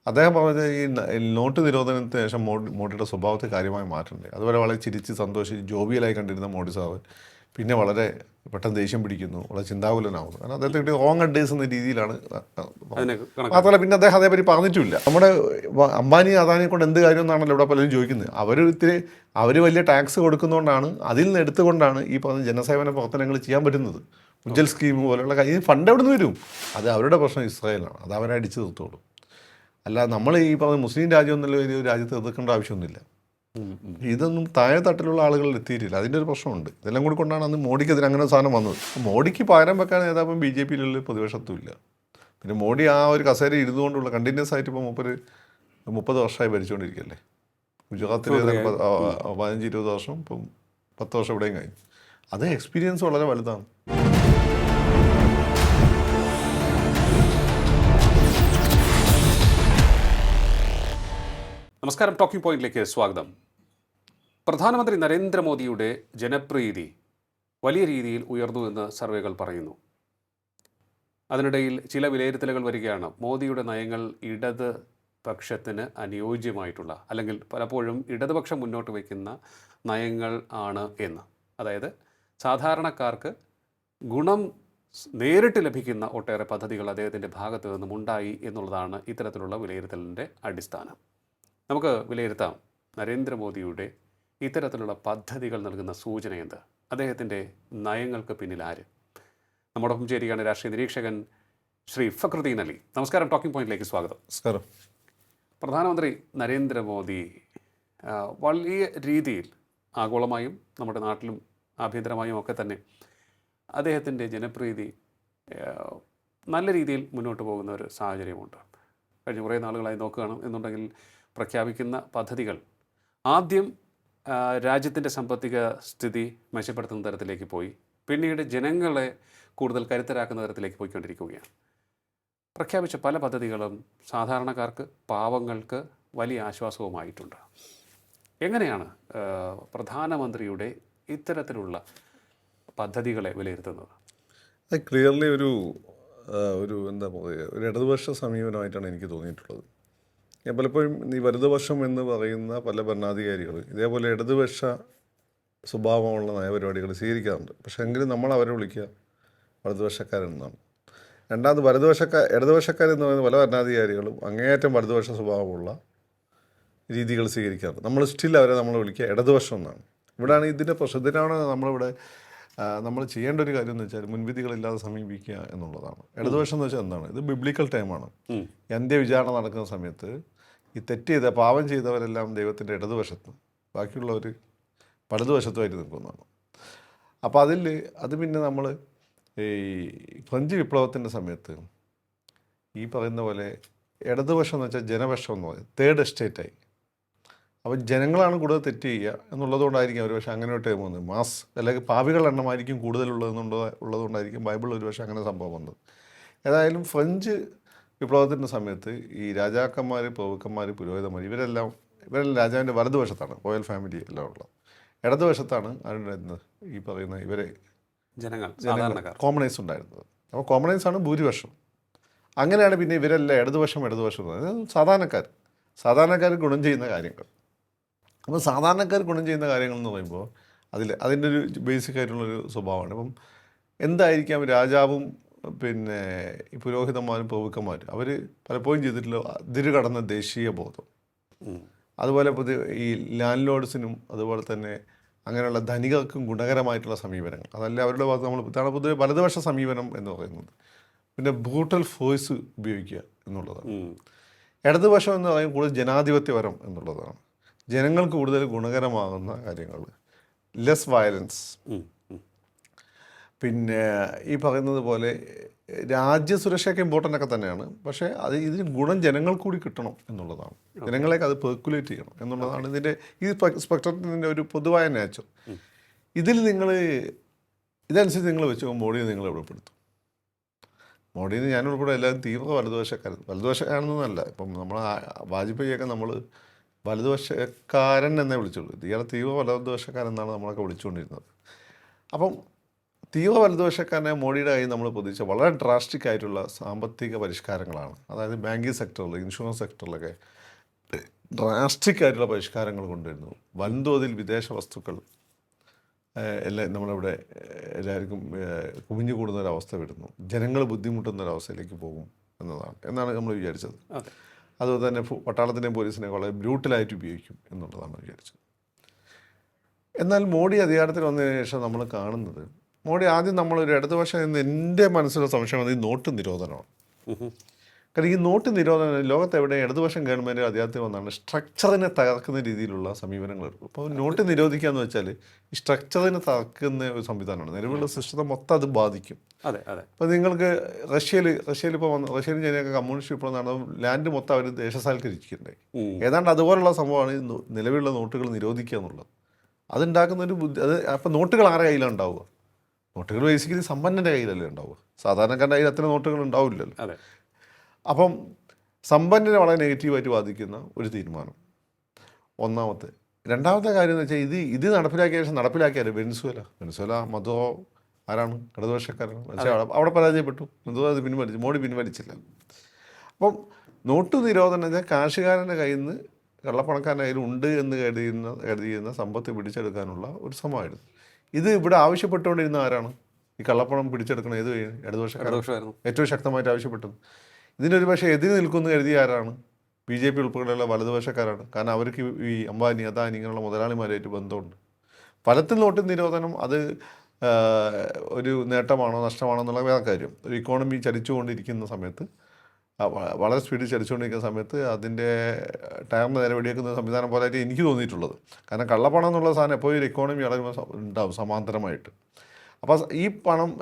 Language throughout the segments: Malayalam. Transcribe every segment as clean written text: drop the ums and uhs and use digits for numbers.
അദ്ദേഹം പറഞ്ഞ ഈ നോട്ട് നിരോധനത്തിന് ശേഷം മോഡിയുടെ സ്വഭാവത്തെ കാര്യമായി മാറ്റുന്നുണ്ട്. അതുപോലെ വളരെ ചിരിച്ച് സന്തോഷിച്ച് ജോവിയലായി കണ്ടിരുന്ന മോഡി സാറ് പിന്നെ വളരെ പെട്ടെന്ന് ദേഷ്യം പിടിക്കുന്നു, വളരെ ചിന്താകുലനാകുന്നു. കാരണം അദ്ദേഹത്തെ കിട്ടിയ റോങ് അഡ്വൈസ് എന്ന രീതിയിലാണ്. മാത്രമല്ല പിന്നെ അദ്ദേഹം അതേപറ്റി പറഞ്ഞിട്ടുമില്ല. നമ്മുടെ അംബാനി അദാനിയെ കൊണ്ട് എന്ത് കാര്യം എന്നാണല്ലോ ഇവിടെ പലരും ചോദിക്കുന്നത്. അവർ വലിയ ടാക്സ് കൊടുക്കുന്നതുകൊണ്ടാണ്, അതിൽ നിന്ന് എടുത്തുകൊണ്ടാണ് ഈ പറഞ്ഞ ജനസേവന പ്രവർത്തനങ്ങൾ ചെയ്യാൻ പറ്റുന്നത്. ഉജ്ജൽ സ്കീം പോലെയുള്ള കാര്യം ഫണ്ട് എവിടെ നിന്ന് വരും? അത് അവരുടെ പ്രശ്നം ഇസ്രായേലാണ്, അത് അവരെ അടിച്ചു തീർത്തോളും. അല്ല നമ്മൾ ഈ പറഞ്ഞ മുസ്ലിം രാജ്യം എന്നുള്ള ഒരു രാജ്യത്ത് എതിർക്കേണ്ട ആവശ്യമൊന്നുമില്ല. ഇതൊന്നും താഴെ തട്ടിലുള്ള ആളുകളിൽ എത്തിയിട്ടില്ല. അതിൻ്റെ ഒരു പ്രശ്നമുണ്ട്. ഇതെല്ലാം കൂടി കൊണ്ടാണ് അന്ന് മോഡിക്കെതിരെ അങ്ങനെ സാധനം വന്നത്. മോഡിക്ക് പകരം വെക്കാൻ നേതാപ്പം ബി ജെ പിയിലുള്ള പ്രതിപക്ഷത്തുമില്ല. പിന്നെ മോഡി ആ ഒരു കസേര ഇരുന്നുകൊണ്ടുള്ള കണ്ടിന്യൂസ് ആയിട്ട് ഇപ്പോൾ 30 വർഷമായി ഭരിച്ചുകൊണ്ടിരിക്കുകയല്ലേ. ഗുജറാത്തിൽ 15-20 വർഷം, ഇപ്പം 10 വർഷം ഇവിടെയും കഴിഞ്ഞു. അത് എക്സ്പീരിയൻസ് വളരെ വലുതാണ്. നമസ്കാരം, ടോക്കിംഗ് പോയിന്റിലേക്ക് സ്വാഗതം. പ്രധാനമന്ത്രി നരേന്ദ്രമോദിയുടെ ജനപ്രീതി വലിയ രീതിയിൽ ഉയർന്നു എന്ന് സർവേകൾ പറയുന്നു. അതിനിടയിൽ ചില വിലയിരുത്തലുകൾ വരികയാണ്. മോദിയുടെ നയങ്ങൾ ഇടത് പക്ഷത്തിന് അനുയോജ്യമായിട്ടുള്ള, അല്ലെങ്കിൽ പലപ്പോഴും ഇടതുപക്ഷം മുന്നോട്ട് വയ്ക്കുന്ന നയങ്ങൾ ആണ് എന്ന്. അതായത് സാധാരണക്കാർക്ക് ഗുണം നേരിട്ട് ലഭിക്കുന്ന ഒട്ടേറെ പദ്ധതികൾ അദ്ദേഹത്തിൻ്റെ ഭാഗത്തു നിന്നും ഉണ്ടായി എന്നുള്ളതാണ് ഇത്തരത്തിലുള്ള വിലയിരുത്തലിൻ്റെ അടിസ്ഥാനം. നമുക്ക് വിലയിരുത്താം നരേന്ദ്രമോദിയുടെ ഇത്തരത്തിലുള്ള പദ്ധതികൾ നൽകുന്ന സൂചന എന്ത്, അദ്ദേഹത്തിൻ്റെ നയങ്ങൾക്ക് പിന്നിൽ ആര്. നമ്മോടൊപ്പം ചേരുകയാണ് രാഷ്ട്രീയ നിരീക്ഷകൻ ശ്രീ ഫക്രുദ്ദീൻ അലി. നമസ്കാരം, ടോക്കിംഗ് പോയിന്റിലേക്ക് സ്വാഗതം. നമസ്കാരം. പ്രധാനമന്ത്രി നരേന്ദ്രമോദി വലിയ രീതിയിൽ ആഗോളമായും നമ്മുടെ നാട്ടിലും ആഭ്യന്തരമായും ഒക്കെ തന്നെ അദ്ദേഹത്തിൻ്റെ ജനപ്രീതി നല്ല രീതിയിൽ മുന്നോട്ട് പോകുന്ന ഒരു സാഹചര്യമുണ്ട്. കഴിഞ്ഞ കുറേ നാളുകളായി നോക്കുകയാണ് എന്നുണ്ടെങ്കിൽ പ്രഖ്യാപിക്കുന്ന പദ്ധതികൾ ആദ്യം രാജ്യത്തിൻ്റെ സാമ്പത്തിക സ്ഥിതി മെച്ചപ്പെടുത്തുന്ന തരത്തിലേക്ക് പോയി, പിന്നീട് ജനങ്ങളെ കൂടുതൽ കരുത്തരാക്കുന്ന തരത്തിലേക്ക് പോയിക്കൊണ്ടിരിക്കുകയാണ്. പ്രഖ്യാപിച്ച പല പദ്ധതികളും സാധാരണക്കാർക്ക്, പാവങ്ങൾക്ക് വലിയ ആശ്വാസവുമായിട്ടുണ്ട്. എങ്ങനെയാണ് പ്രധാനമന്ത്രിയുടെ ഇത്തരത്തിലുള്ള പദ്ധതികളെ വിലയിരുത്തുന്നത്? അത് ക്ലിയർലി ഒരു എന്താ പറയുക, ഒരു ഇടതുപക്ഷ സമീപനമായിട്ടാണ് എനിക്ക് തോന്നിയിട്ടുള്ളത്. ഞാൻ പലപ്പോഴും ഈ വലതുപക്ഷം എന്ന് പറയുന്ന പല ഭരണാധികാരികൾ ഇതേപോലെ ഇടതുപക്ഷ സ്വഭാവമുള്ള നയപരിപാടികൾ സ്വീകരിക്കാറുണ്ട്. പക്ഷേ എങ്കിലും നമ്മൾ അവരെ വിളിക്കുക വലതുപക്ഷക്കാരെന്നാണ്. രണ്ടാമത് ഇടതുപക്ഷക്കാരെന്ന് പറയുന്ന പല ഭരണാധികാരികളും അങ്ങേയറ്റം വലതുപക്ഷ സ്വഭാവമുള്ള രീതികൾ സ്വീകരിക്കാറുണ്ട്. നമ്മൾ സ്റ്റിൽ അവരെ നമ്മൾ വിളിക്കുക ഇടതുപക്ഷം എന്നാണ്. ഇവിടെയാണ് ഇതിൻ്റെ പ്രശ്നം. ഇതിനാണ് നമ്മൾ ചെയ്യേണ്ട ഒരു കാര്യം എന്ന് വെച്ചാൽ മുൻവിധികളില്ലാതെ സമീപിക്കുക എന്നുള്ളതാണ്. ഇടതുപക്ഷം എന്ന് വെച്ചാൽ എന്താണ്? ഇത് ബിബ്ലിക്കൽ ടൈമാണ്. അന്ത്യവിചാരണ നടക്കുന്ന സമയത്ത് ഈ തെറ്റ് ചെയ്ത പാപം ചെയ്തവരെല്ലാം ദൈവത്തിൻ്റെ ഇടതുവശത്തും ബാക്കിയുള്ളവർ വലതുവശത്തുമായിട്ട് നിൽക്കുന്നതാണ്. അപ്പോൾ അത് പിന്നെ നമ്മൾ ഈ ഫ്രഞ്ച് വിപ്ലവത്തിൻ്റെ സമയത്ത് ഈ പറയുന്ന പോലെ ഇടതുപക്ഷം എന്ന് വെച്ചാൽ ജനപക്ഷം എന്ന് പറയും, തേർഡ് എസ്റ്റേറ്റായി. അപ്പം ജനങ്ങളാണ് കൂടുതൽ തെറ്റ് ചെയ്യുക എന്നുള്ളതുകൊണ്ടായിരിക്കും അവർ പക്ഷേ അങ്ങനെ ഒരു ടൈം വന്നത്. മാസ് അല്ലെങ്കിൽ പാപികളുടെ എണ്ണമായിരിക്കും ഉള്ളതുകൊണ്ടായിരിക്കും ബൈബിൾ ഒരു പക്ഷേ അങ്ങനെ സംഭവം വന്നത്. ഏതായാലും ഫ്രഞ്ച് വിപ്ലവത്തിൻ്റെ സമയത്ത് ഈ രാജാക്കന്മാർ, പ്രഭുക്കന്മാർ, പുരോഹിതന്മാർ ഇവരെല്ലാം രാജാവിൻ്റെ വലതുവശത്താണ്, റോയൽ ഫാമിലി എല്ലാം ഉള്ളത്. ഇടതുവശത്താണ് അതിൻ്റെ ഈ പറയുന്ന ഇവരെ ജനങ്ങൾ കോമണൈസ് ഉണ്ടായിരുന്നത്. അപ്പോൾ കോമണൈസാണ് ഭൂരിപക്ഷം. അങ്ങനെയാണ് പിന്നെ ഇവരെല്ലാം ഇടതുവശം സാധാരണക്കാർ ഗുണം ചെയ്യുന്ന കാര്യങ്ങൾ. അപ്പോൾ സാധാരണക്കാർ ഗുണം ചെയ്യുന്ന കാര്യങ്ങൾ എന്ന് പറയുമ്പോൾ അതിൻ്റെ ഒരു ബേസിക് ആയിട്ടുള്ളൊരു സ്വഭാവമാണ്. ഇപ്പം എന്തായിരിക്കാം രാജാവും പിന്നെ ഈ പുരോഹിതന്മാരും പ്രഭുക്കന്മാരും അവർ പലപ്പോഴും ചെയ്തിട്ടുള്ള അതിര് കടന്ന ദേശീയ ബോധം, അതുപോലെ ഈ ലാൻഡ് ലോഡ്സിനും അതുപോലെ തന്നെ അങ്ങനെയുള്ള ധനികർക്കും ഗുണകരമായിട്ടുള്ള സമീപനങ്ങൾ, അതല്ല അവരുടെ ഭാഗത്ത് ഇതാണ് പൊതുവെ വലതുപക്ഷ സമീപനം എന്ന് പറയുന്നത്. പിന്നെ ബ്രൂട്ടൽ ഫോഴ്സ് ഉപയോഗിക്കുക എന്നുള്ളതാണ്. ഇടതുപക്ഷം എന്ന് പറയുന്നത് കൂടുതൽ ജനാധിപത്യപരം എന്നുള്ളതാണ്. ജനങ്ങൾക്ക് കൂടുതൽ ഗുണകരമാകുന്ന കാര്യങ്ങൾ, ലെസ് വയലൻസ്. പിന്നെ ഈ പറയുന്നത് പോലെ രാജ്യസുരക്ഷയൊക്കെ ഇമ്പോർട്ടൻ്റ് ഒക്കെ തന്നെയാണ്. പക്ഷേ ഇതിന് ഗുണം ജനങ്ങൾ കൂടി കിട്ടണം എന്നുള്ളതാണ്. ജനങ്ങളെയൊക്കെ അത് പെർക്കുലേറ്റ് ചെയ്യണം എന്നുള്ളതാണ് ഇതിൻ്റെ ഈ സ്പെക്ട്രത്തിൻ്റെ ഒരു പൊതുവായ നേച്ചർ. ഇതനുസരിച്ച് നിങ്ങൾ വെച്ച് മോഡിയെ നിങ്ങൾ എവിടെപ്പെടുത്തും? മോഡിയിൽ ഞാൻ ഉൾപ്പെടെ എല്ലാവരും തീവ്ര വലതുപക്ഷക്കാരനൊന്നുമല്ല. ഇപ്പം നമ്മൾ വാജ്പേയിയൊക്കെ നമ്മൾ വലതുപക്ഷക്കാരൻ എന്നേ വിളിച്ചുള്ളൂ. ഇയാളെ തീവ്ര വലതുപക്ഷക്കാരൻ എന്നാണ് നമ്മളൊക്കെ വിളിച്ചുകൊണ്ടിരുന്നത്. അപ്പം തീവ്ര വലതുപക്ഷക്കാരനെ മോഡിയുടെ കയ്യിൽ നമ്മൾ പ്രതീക്ഷിച്ച വളരെ ഡ്രാസ്റ്റിക് ആയിട്ടുള്ള സാമ്പത്തിക പരിഷ്കാരങ്ങളാണ്. അതായത് ബാങ്കിങ് സെക്ടറിൽ, ഇൻഷുറൻസ് സെക്ടറിലൊക്കെ ഡ്രാസ്റ്റിക് ആയിട്ടുള്ള പരിഷ്കാരങ്ങൾ കൊണ്ടുവരുന്നു. വൻതോതിൽ വിദേശ വസ്തുക്കൾ എല്ലാം നമ്മളിവിടെ എല്ലാവർക്കും കുമിഞ്ഞു കൂടുന്ന ഒരവസ്ഥ വരുന്നു. ജനങ്ങൾ ബുദ്ധിമുട്ടുന്ന ഒരവസ്ഥയിലേക്ക് പോകും എന്നാണ് നമ്മൾ വിചാരിച്ചത്. അതുപോലെ തന്നെ പട്ടാളത്തിൻ്റെയും പോലീസിനെയും വളരെ ബ്രൂട്ടലായിട്ട് ഉപയോഗിക്കും എന്നുള്ളതാണ് വിചാരിച്ചത്. എന്നാൽ മോഡി അധികാരത്തിൽ വന്നതിന് ശേഷം നമ്മൾ കാണുന്നത്, മോഡി ആദ്യം നമ്മളൊരു ഇടതുപക്ഷം എന്ന് എൻ്റെ മനസ്സിലുള്ള സംശയം അത് ഈ നോട്ട് നിരോധനമാണ്. കാരണം ഈ നോട്ട് നിരോധനം ലോകത്തെവിടെ ഇടതുപക്ഷം ഗവൺമെൻറ് അധികാരത്തിൽ വന്നാണ് സ്ട്രക്ചറിനെ തകർക്കുന്ന രീതിയിലുള്ള സമീപനങ്ങൾ എടുക്കും. അപ്പോൾ നോട്ട് നിരോധിക്കുക എന്ന് വെച്ചാൽ ഈ സ്ട്രക്ചറിനെ തകർക്കുന്ന ഒരു സംവിധാനമാണ്. നിലവിലുള്ള സിസ്റ്റത്തെ മൊത്തം അത് ബാധിക്കും. അതെ അതെ. അപ്പോൾ നിങ്ങൾക്ക് റഷ്യയിൽ ഇപ്പോൾ റഷ്യയിലും ചൈനയൊക്കെ കമ്മ്യൂണിസ്റ്റ് ഇപ്പോൾ നടന്ന ലാൻഡ് മൊത്തം അവർ ദേശസാൽക്കരിച്ചിട്ടുണ്ടായി. ഏതാണ്ട് അതുപോലുള്ള സംഭവമാണ് ഈ നിലവിലുള്ള നോട്ടുകൾ നിരോധിക്കുക എന്നുള്ളത്. അതുണ്ടാക്കുന്ന ഒരു അത് അപ്പോൾ നോട്ടുകൾ ആരുടെ കയ്യിലാണ് ഉണ്ടാവുക? നോട്ടുകൾ ബേസിക്കലി സമ്പന്നൻ്റെ കയ്യിലല്ലേ ഉണ്ടാവുക. സാധാരണക്കാരുടെ കയ്യിൽ അത്ര നോട്ടുകൾ ഉണ്ടാവില്ലല്ലോ. അതെ. അപ്പം സമ്പന്നനെ വളരെ നെഗറ്റീവായിട്ട് ബാധിക്കുന്ന ഒരു തീരുമാനം ഒന്നാമത്തെ. രണ്ടാമത്തെ കാര്യം എന്ന് വെച്ചാൽ ഇത് നടപ്പിലാക്കിയ ശേഷം നടപ്പിലാക്കിയാൽ വെനസ്വേല മദുറോ ആരാണ്? ഇടതുപക്ഷക്കാരാണ്. പക്ഷേ അവിടെ പരാജയപ്പെട്ടു. മദുറോ അത് പിൻവലിച്ചു, മോഡി പിൻവലിച്ചില്ല. അപ്പം നോട്ട് നിരോധനം വെച്ചാൽ കാശുകാരൻ്റെ കയ്യിൽ നിന്ന് കള്ളപ്പണക്കാരൻ്റെ കയ്യിൽ ഉണ്ട് എന്ന് കരുതിയിരുന്ന സമ്പത്ത് പിടിച്ചെടുക്കാനുള്ള ഒരു ശ്രമമായിരുന്നു. ഇത് ഇവിടെ ആവശ്യപ്പെട്ടുകൊണ്ടിരുന്ന ആരാണ്? ഈ കള്ളപ്പണം പിടിച്ചെടുക്കണം ഏത് ഇടതുപക്ഷക്കാരാണ് ഏറ്റവും ശക്തമായിട്ട് ആവശ്യപ്പെട്ടത്. ഇതിനൊരു പക്ഷേ എതിര് നിൽക്കുമെന്ന് കരുതിയ ആരാണ്? BJP ഉൾപ്പെടെയുള്ള വലതുപക്ഷക്കാരാണ്. കാരണം അവർക്ക് ഈ അംബാനി, അദാനി ഇങ്ങനെയുള്ള മുതലാളിമാരായിട്ട് ബന്ധമുണ്ട്. ഫലത്തിൽ നോട്ട് നിരോധനം അത് ഒരു നേട്ടമാണോ നഷ്ടമാണോ എന്നുള്ള വേറെ കാര്യം. ഒരു ഇക്കോണമി ചലിച്ചുകൊണ്ടിരിക്കുന്ന സമയത്ത്, വളരെ സ്പീഡിൽ ചലിച്ചുകൊണ്ടിരിക്കുന്ന സമയത്ത് അതിൻ്റെ ടയറിന് നേരെ വെടിവെക്കുന്ന സംവിധാനം പോലെയായിട്ട് എനിക്ക് തോന്നിയിട്ടുള്ളത്. കാരണം കള്ളപ്പണം എന്നുള്ള സാധനം എപ്പോഴും ഒരു ഇക്കോണമി വളരുമ്പോൾ ഉണ്ടാവും സമാന്തരമായിട്ട്. അപ്പോൾ ഈ പണം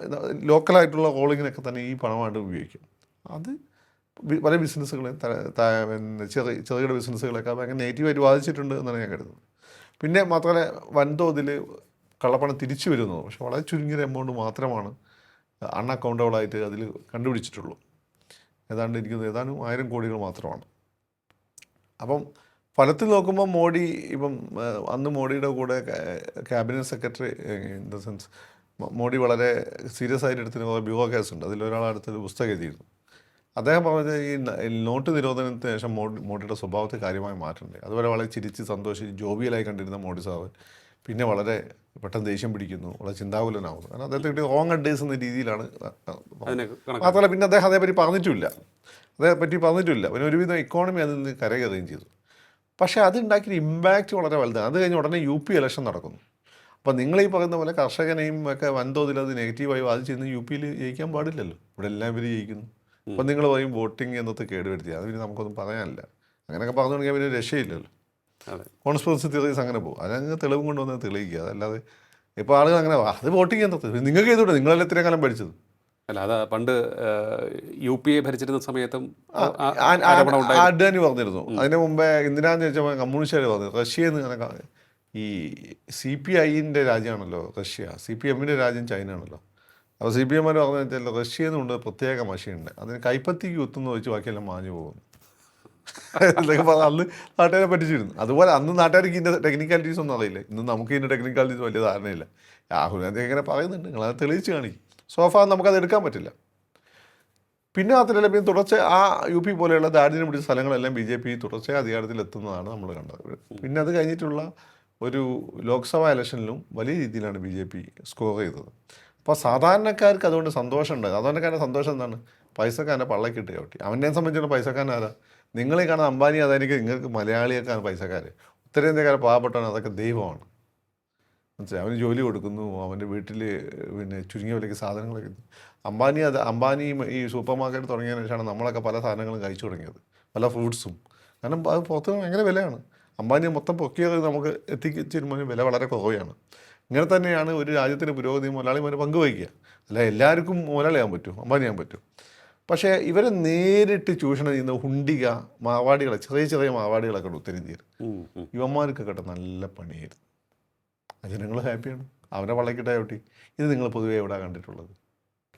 ലോക്കലായിട്ടുള്ള കോളിങ്ങിനൊക്കെ തന്നെ ഈ പണമായിട്ട് ഉപയോഗിക്കും. അത് പല ബിസിനസ്സുകളെയും ചെറുകിട ബിസിനസ്സുകളൊക്കെ ഭയങ്കര നെഗറ്റീവായിട്ട് ബാധിച്ചിട്ടുണ്ട് എന്നാണ് ഞാൻ കരുതുന്നത്. പിന്നെ മാത്രമല്ല വൻതോതിൽ കള്ളപ്പണം തിരിച്ചു വരുന്നത്, പക്ഷെ വളരെ ചുരുങ്ങിയ എമൗണ്ട് മാത്രമാണ് അൺഅക്കൗണ്ടബിളായിട്ട് അതിൽ കണ്ടുപിടിച്ചിട്ടുള്ളൂ. ഏതാണ്ട് 1000 കോടികൾ മാത്രമാണ്. അപ്പം ഫലത്തിൽ നോക്കുമ്പോൾ മോഡി ഇപ്പം അന്ന് മോഡിയുടെ കൂടെ cabinet secretary in the sense Modi വളരെ സീരിയസ് ആയിട്ട് എടുത്തിന് കുറേ ബ്യൂറോ കേസുണ്ട്. അതിലൊരാളടുത്തൊരു പുസ്തകം എഴുതിയിരുന്നു. അദ്ദേഹം പറഞ്ഞ ഈ നോട്ട് നിരോധനത്തിന് ശേഷം മോഡിയുടെ സ്വഭാവത്തെ കാര്യമായി മാറ്റണ്ടേ. അതുപോലെ വളരെ ചിരിച്ച് സന്തോഷിച്ച് ജോബിയലായി കണ്ടിരുന്ന മോഡി സാറ് പിന്നെ വളരെ പെട്ടെന്ന് ദേഷ്യം പിടിക്കുന്നു, വളരെ ചിന്താകുലനാകുന്നു. കാരണം അദ്ദേഹത്തെ റോങ് അഡ്വൈസ് എന്ന രീതിയിലാണ്. മാത്രമല്ല പിന്നെ അദ്ദേഹം അതേപറ്റി പറഞ്ഞിട്ടുമില്ല. പിന്നെ ഒരുവിധം ഇക്കോണമി അതിൽ നിന്ന് കരകയറുകയും ചെയ്തു. പക്ഷേ അതുണ്ടാക്കിയ ഇമ്പാക്റ്റ് വളരെ വലുതാണ്. അത് കഴിഞ്ഞ് ഉടനെ UP ഇലക്ഷൻ നടക്കുന്നു. അപ്പോൾ നിങ്ങളീ പറയുന്ന പോലെ കർഷകനെയും ഒക്കെ വൻതോതിൽ അത് നെഗറ്റീവായി ബാധിച്ചിരുന്ന് UP ജയിക്കാൻ പാടില്ലല്ലോ. ഇവിടെ എല്ലാം ഇവർ ജയിക്കുന്നു. അപ്പം നിങ്ങൾ പറയും വോട്ടിംഗ് എന്നത്തെ കേടുവരുത്തി. അത് പിന്നെ നമുക്കൊന്നും പറയാനില്ല. അങ്ങനെയൊക്കെ പറഞ്ഞു തുടങ്ങിയാൽ പിന്നെ രക്ഷയില്ലല്ലോ. കോൺസ്പിറസി തിയറീസ് അങ്ങനെ പോകും. അതങ്ങ് തെളിവും കൊണ്ടുവന്ന് തെളിയിക്കുക. അതല്ലാതെ ഇപ്പോൾ ആളുകൾ അങ്ങനെ അത് വോട്ടിംഗ് എന്നത്തെ നിങ്ങൾക്ക് ചെയ്തോട്ടെ, നിങ്ങളെല്ലാം ഇത്രയും കാലം പഠിച്ചത്. അല്ല, അത് പണ്ട് UP ഭരിച്ചിരുന്ന സമയത്തും അഡ്വാനി പറഞ്ഞിരുന്നു. അതിന് മുമ്പേ എന്തിനാന്ന് ചോദിച്ചാൽ കമ്മ്യൂണിസ്റ്റുകാർ പറഞ്ഞു റഷ്യയിൽ നിന്ന് അങ്ങനെ ഈ CPIൻ്റെ രാജ്യമാണല്ലോ റഷ്യ, CPMൻ്റെ രാജ്യം ചൈന ആണല്ലോ. അപ്പോൾ CPM പറഞ്ഞു വെച്ചാൽ റഷ്യയിൽ നിന്നുണ്ട് പ്രത്യേക മഷിയുണ്ട്, അതിന് കൈപ്പത്തിക്ക് കുത്തുന്ന വെച്ച് ബാക്കിയെല്ലാം മാഞ്ഞു പോകുന്നു എന്നൊക്കെ പറഞ്ഞാൽ അന്ന് നാട്ടുകാരെ പറ്റിച്ചിരുന്നു. അതുപോലെ അന്ന് നാട്ടുകാർക്ക് ഇതിൻ്റെ ടെക്നിക്കാലിറ്റീസ് ഒന്നും അറിയില്ല. ഇന്ന് നമുക്ക് ഇതിൻ്റെ ടെക്നിക്കാലിറ്റീസ് വലിയ ധാരണയില്ല. രാഹുൽ ഗാന്ധി എങ്ങനെ പറയുന്നുണ്ട്, നിങ്ങളത് തെളിയിച്ച് കാണിക്കും. സോഫ നമുക്കത് എടുക്കാൻ പറ്റില്ല. പിന്നെ മാത്രമല്ല പിന്നെ തുടർച്ച ആ UP പോലെയുള്ള ദാരിദ്ര്യം പിടിച്ച സ്ഥലങ്ങളെല്ലാം BJP തുടർച്ചയായി അധികാരത്തിലെത്തുന്നതാണ് നമ്മൾ കണ്ടത്. പിന്നെ അത് കഴിഞ്ഞിട്ടുള്ള ഒരു ലോക്സഭാ ഇലക്ഷനിലും വലിയ രീതിയിലാണ് BJP സ്കോർ ചെയ്തത്. അപ്പോൾ സാധാരണക്കാർക്ക് അതുകൊണ്ട് സന്തോഷം ഉണ്ടായത്. സാധാരണക്കാരൻ്റെ സന്തോഷം എന്താണ്? പൈസക്കാരൻ്റെ പള്ളക്കിട്ട് ചവിട്ടി. അവനെ സംബന്ധിച്ചുള്ള പൈസക്കാരൻ ആരാ? നിങ്ങളീ കാണുന്ന അംബാനി അതായിരിക്കും നിങ്ങൾക്ക് മലയാളിയൊക്കെയാണ് പൈസക്കാർ. ഉത്തരേന്ത്യക്കാരെ പാവപ്പെട്ടവൻ അതൊക്കെ ദൈവമാണ്. മനസ്സിലായി? അവന് ജോലി കൊടുക്കുന്നു, അവൻ്റെ വീട്ടിൽ പിന്നെ ചുരുങ്ങിയ വിലയ്ക്ക് സാധനങ്ങളൊക്കെ. അംബാനി ഈ സൂപ്പർ മാർക്കറ്റ് തുടങ്ങിയതിന് ശേഷമാണ് നമ്മളൊക്കെ പല സാധനങ്ങളും കഴിച്ചു തുടങ്ങിയത്, പല ഫ്രൂട്ട്സും. കാരണം അത് പുറത്ത് ഭയങ്കര വിലയാണ്. അംബാനി മൊത്തം പൊക്കിയത് നമുക്ക് എത്തിച്ചിരുമ്പോൾ വില വളരെ കുറവാണ്. ഇങ്ങനെ തന്നെയാണ് ഒരു രാജ്യത്തിൻ്റെ പുരോഗതി മുതലാളിമാർ പങ്കുവയ്ക്കുക. അല്ല എല്ലാവർക്കും മുതലാളിയാൻ പറ്റും, അംബാനിയാൻ പറ്റും. പക്ഷേ ഇവരെ നേരിട്ട് ചൂഷണം ചെയ്യുന്ന ഹുണ്ടിക മാവാടികളെ, ചെറിയ മാവാടികളൊക്കെ ഉണ്ട് ഉത്തരേന്ത്യയിൽ. യുവന്മാർക്കൊക്കെ നല്ല പണിയായിരുന്നു. ജനങ്ങൾ ഹാപ്പിയാണ്, അവരെ വള്ളക്കിട്ടായ കുട്ടി. ഇത് നിങ്ങൾ പൊതുവേ എവിടെ കണ്ടിട്ടുള്ളത്?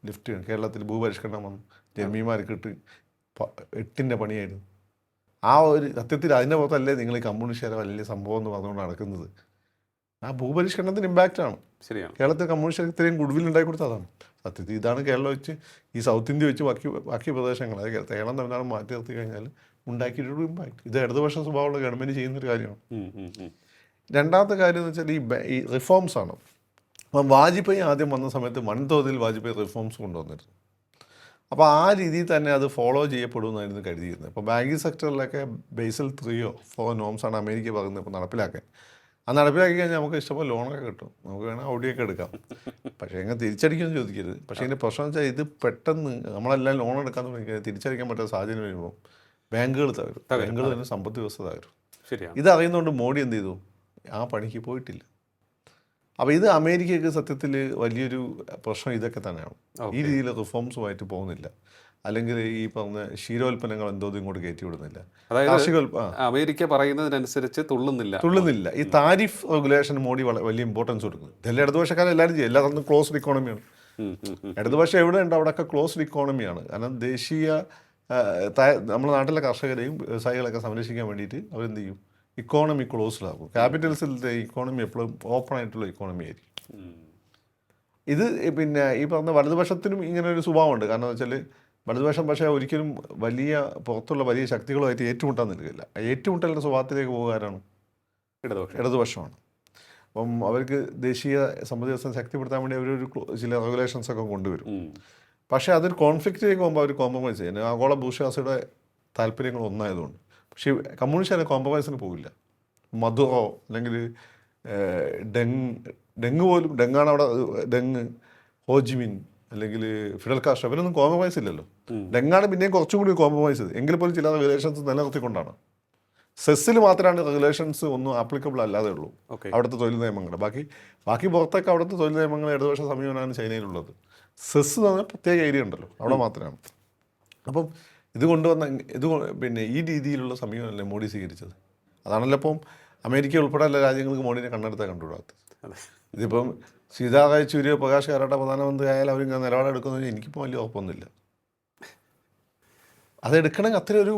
ലിഫ്റ്റ് കേരളത്തിൽ ഭൂപരിഷ്കരണം വന്നു, ജന്മിമാർക്കിട്ട് 8ൻ്റെ പണിയായിരുന്നു. ആ ഒരു സത്യത്തിൽ അതിൻ്റെ പുറത്തല്ലേ നിങ്ങൾ ഈ കമ്മ്യൂണിസ്റ്റുകാരെ വലിയ സംഭവം എന്ന് പറഞ്ഞുകൊണ്ട് നടക്കുന്നത്. ആ ഭൂപരിഷ്കരണത്തിന് ഇമ്പാക്റ്റാണ്. ശരിയാണ്. കേരളത്തിൽ കമ്മ്യൂണിസ്റ്റ് ഇത്രയും ഗുഡ്വിൽ ഉണ്ടാക്കി കൊടുത്ത അതാണ് സത്യത്തിൽ. ഇതാണ് കേരളം വെച്ച് ഈ സൗത്ത് ഇന്ത്യ വെച്ച് ബാക്കി പ്രദേശങ്ങൾ, അതായത് കേരളം തമിഴ്നാട് മാറ്റി നിർത്തി കഴിഞ്ഞാൽ ഉണ്ടാക്കിയിട്ടൊരു ഇമ്പാക്റ്റ്. ഇത് ഇടതുപക്ഷ സ്വഭാവമുള്ള ഗവൺമെൻറ് ചെയ്യുന്നൊരു കാര്യമാണ്. രണ്ടാമത്തെ കാര്യം എന്ന് വെച്ചാൽ ഈ റിഫോംസ് ആണ്. അപ്പം വാജ്പേയി ആദ്യം വന്ന സമയത്ത് വൻതോതിൽ വാജ്പേയി റിഫോംസ് കൊണ്ടുവന്നിരുന്നു. അപ്പോൾ ആ രീതിയിൽ തന്നെ അത് ഫോളോ ചെയ്യപ്പെടുമെന്നായിരുന്നു കരുതിയിരുന്നത്. ഇപ്പോൾ ബാങ്കിങ് സെക്ടറിലൊക്കെ ബേസൽ 3 or 4 നോംസാണ് അമേരിക്ക പറയുന്നത് ഇപ്പോൾ നടപ്പിലാക്കാൻ. ആ നടപ്പിലാക്കി കഴിഞ്ഞാൽ നമുക്ക് ഇഷ്ടംപോലെ ലോണൊക്കെ കിട്ടും, നമുക്ക് വേണമെങ്കിൽ ഓഡിയൊക്കെ എടുക്കാം. പക്ഷേ എങ്ങനെ തിരിച്ചടിക്കുമെന്ന് ചോദിക്കരുത്. പക്ഷേ ഇതിൻ്റെ പ്രശ്നം വെച്ചാൽ ഇത് പെട്ടെന്ന് നമ്മളെല്ലാം ലോൺ എടുക്കാൻ തുടങ്ങി തിരിച്ചടിക്കാൻ പറ്റാത്ത സാഹചര്യം വരുമ്പോൾ ബാങ്കുകൾ തകരും, ബാങ്കുകൾ തന്നെ സമ്പദ് വ്യവസ്ഥ തകരും. ഇത് അറിയുന്നതുകൊണ്ട് മോഡി എന്ത് ചെയ്തു? ആ പണിക്ക് പോയിട്ടില്ല. അപ്പോൾ ഇത് അമേരിക്കയ്ക്ക് സത്യത്തിൽ വലിയൊരു പ്രശ്നം ഇതൊക്കെ തന്നെയാണ്. ഈ രീതിയിൽ റിഫോംസുമായിട്ട് പോകുന്നില്ല, അല്ലെങ്കിൽ ഈ പറഞ്ഞ ക്ഷീരോൽപ്പന്നങ്ങൾ എന്തോന്നും ഇങ്ങോട്ട് കയറ്റി വിടുന്നില്ല. അതായത് അമേരിക്ക പറയുന്നതിനനുസരിച്ച് തുള്ളുന്നില്ല. ഈ താരിഫ് റെഗുലേഷൻ മോഡി വലിയ ഇമ്പോർട്ടൻസ് കൊടുക്കുന്നത്. ഇതെല്ലാം ഇടതുപക്ഷക്കാരെ എല്ലാവരും ചെയ്യും. എല്ലാവർക്കും ക്ലോസ്ഡ് ഇക്കോണമിയാണ്. ഇടതുപക്ഷം എവിടെ ഉണ്ട് അവിടെയൊക്കെ ക്ലോസ്ഡ് ഇക്കോണമിയാണ്. കാരണം ദേശീയ നമ്മുടെ നാട്ടിലെ കർഷകരെയും വ്യവസായികളൊക്കെ സംരക്ഷിക്കാൻ വേണ്ടിയിട്ട് അവരെന്ത് ചെയ്യും? ഇക്കോണമി ക്ലോസ്ഡാകും. ക്യാപിറ്റൽസിലത്തെ ഇക്കോണമി എപ്പോഴും ഓപ്പൺ ആയിട്ടുള്ള ഇക്കോണമി ആയിരിക്കും. ഇത് പിന്നെ ഈ പറഞ്ഞ വലതുപക്ഷത്തിനും ഇങ്ങനെ ഒരു സ്വഭാവമുണ്ട്. കാരണം എന്ന് വെച്ചാൽ വലതുപക്ഷം പക്ഷേ ഒരിക്കലും പുറത്തുള്ള വലിയ ശക്തികളുമായിട്ട് ഏറ്റുമുട്ടാൻ നിൽക്കില്ല. ഏറ്റുമുട്ടലിൻ്റെ സ്വഭാവത്തിലേക്ക് പോകുകാരാണ് ഇടതുപക്ഷമാണ്. അപ്പം അവർക്ക് ദേശീയ സമ്പദ് വ്യവസ്ഥ ശക്തിപ്പെടുത്താൻ വേണ്ടി അവരൊരു ചില റെഗുലേഷൻസൊക്കെ കൊണ്ടുവരും. പക്ഷേ അതൊരു കോൺഫ്ലിക്റ്റിലേക്ക് പോകുമ്പോൾ അവർ കോംപ്രമൈസ് ചെയ്യുന്നത് ആഗോള ഭൂഷ്വാസിയുടെ താല്പര്യങ്ങൾ ഒന്നായതുകൊണ്ട്. പക്ഷേ കമ്മ്യൂണിസ്റ്റ് കോംപ്രമൈസിന് പോകില്ല. മധുറോ അല്ലെങ്കിൽ ഡെങ് പോലും, ഡെങ്ങാണ് അവിടെ, ഡെങ്, ഹോജിമിൻ അല്ലെങ്കിൽ ഫിഡൽ കാസ്ട്രോ, അവരൊന്നും കോംപ്രമൈസ് ഇല്ലല്ലോ. ഡെങ്ങാണ് പിന്നെയും കുറച്ചും കൂടി കോംപ്രമൈസ് ചെയ്ത്, എങ്കിൽ പോലും ചില റെഗുലേഷൻസ് നിലനിർത്തിക്കൊണ്ടാണ്. സെസ്സിൽ മാത്രമാണ് റെഗുലേഷൻസ് ഒന്നും ആപ്ലിക്കബിൾ അല്ലാതെ ഉള്ളൂ അവിടുത്തെ തൊഴിൽ നിയമങ്ങൾ. ബാക്കി പുറത്തൊക്കെ അവിടുത്തെ തൊഴിൽ നിയമങ്ങൾ ഇടതുപക്ഷ സമീപനമാണ് ചൈനയിലുള്ളത്. സെസ് എന്ന് പറഞ്ഞാൽ പ്രത്യേക ഏരിയ ഉണ്ടല്ലോ, അവിടെ മാത്രമാണ്. അപ്പം ഇത് കൊണ്ടുവന്ന പിന്നെ ഈ രീതിയിലുള്ള സമീപനമല്ലേ മോഡി സ്വീകരിച്ചത്. അതാണല്ലോ ഇപ്പം അമേരിക്ക ഉൾപ്പെടെയുള്ള രാജ്യങ്ങൾക്ക് മോഡിനെ കണ്ണെടുത്താൽ കണ്ടുകൂടാത്തത്. ഇതിപ്പം സീതാറായ യെച്ചൂരിയോ പ്രകാശ് കാരാട്ട പ്രധാനമന്ത്രി ആയാലും അവരിങ്ങനെ നിലപാടെടുക്കുന്നതിന് എനിക്കിപ്പോൾ വലിയ ഉറപ്പൊന്നുമില്ല. അതെടുക്കണമെങ്കിൽ അത്ര ഒരു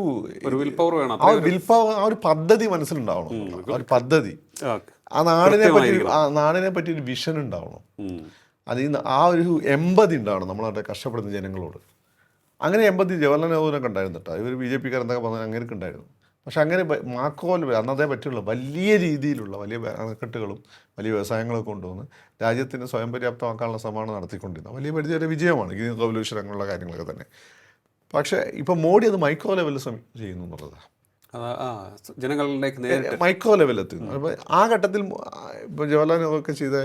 വിൽ പവർ വേണം. ആ ഒരു പദ്ധതി മനസ്സിലുണ്ടാവണം. ആ ഒരു പദ്ധതി, ആ നാടിനെ പറ്റി ഒരു വിഷൻ ഉണ്ടാവണം. ആ ഒരു എമ്പതി ഉണ്ടാവണം നമ്മളവിടെ കഷ്ടപ്പെടുന്ന ജനങ്ങളോട്. അങ്ങനെ എമ്പതി ജവഹർലാൽ നെഹ്റുവിനൊക്കെ ഉണ്ടായിരുന്നു കേട്ടോ. ഇവർ BJP എന്തൊക്കെ പറഞ്ഞാൽ അങ്ങനെയൊക്കെ ഉണ്ടായിരുന്നു. പക്ഷെ അങ്ങനെ മാക്കോൽ അന്നതേ പറ്റുള്ള വലിയ രീതിയിലുള്ള വലിയ അണക്കെട്ടുകളും വലിയ വ്യവസായങ്ങളൊക്കെ കൊണ്ടുവന്ന് രാജ്യത്തിന് സ്വയം പര്യാപ്തമാക്കാനുള്ള ശ്രമമാണ് നടത്തിക്കൊണ്ടിരുന്നത്. വലിയ പരിധിയുടെ വിജയമാണ് ഗ്രീൻ റവല്യൂഷൻ അങ്ങനെയുള്ള കാര്യങ്ങളൊക്കെ തന്നെ. പക്ഷേ ഇപ്പം മോഡി അത് മൈക്രോ ലെവലിൽ ചെയ്യുന്നു എന്നുള്ളതാണ്. ജനങ്ങളിലേക്ക് മൈക്രോ ലെവലെത്തുന്നു. അപ്പോൾ ആ ഘട്ടത്തിൽ ഇപ്പോൾ ജവഹർലാൽ നെഹ്റു ഒക്കെ ചെയ്ത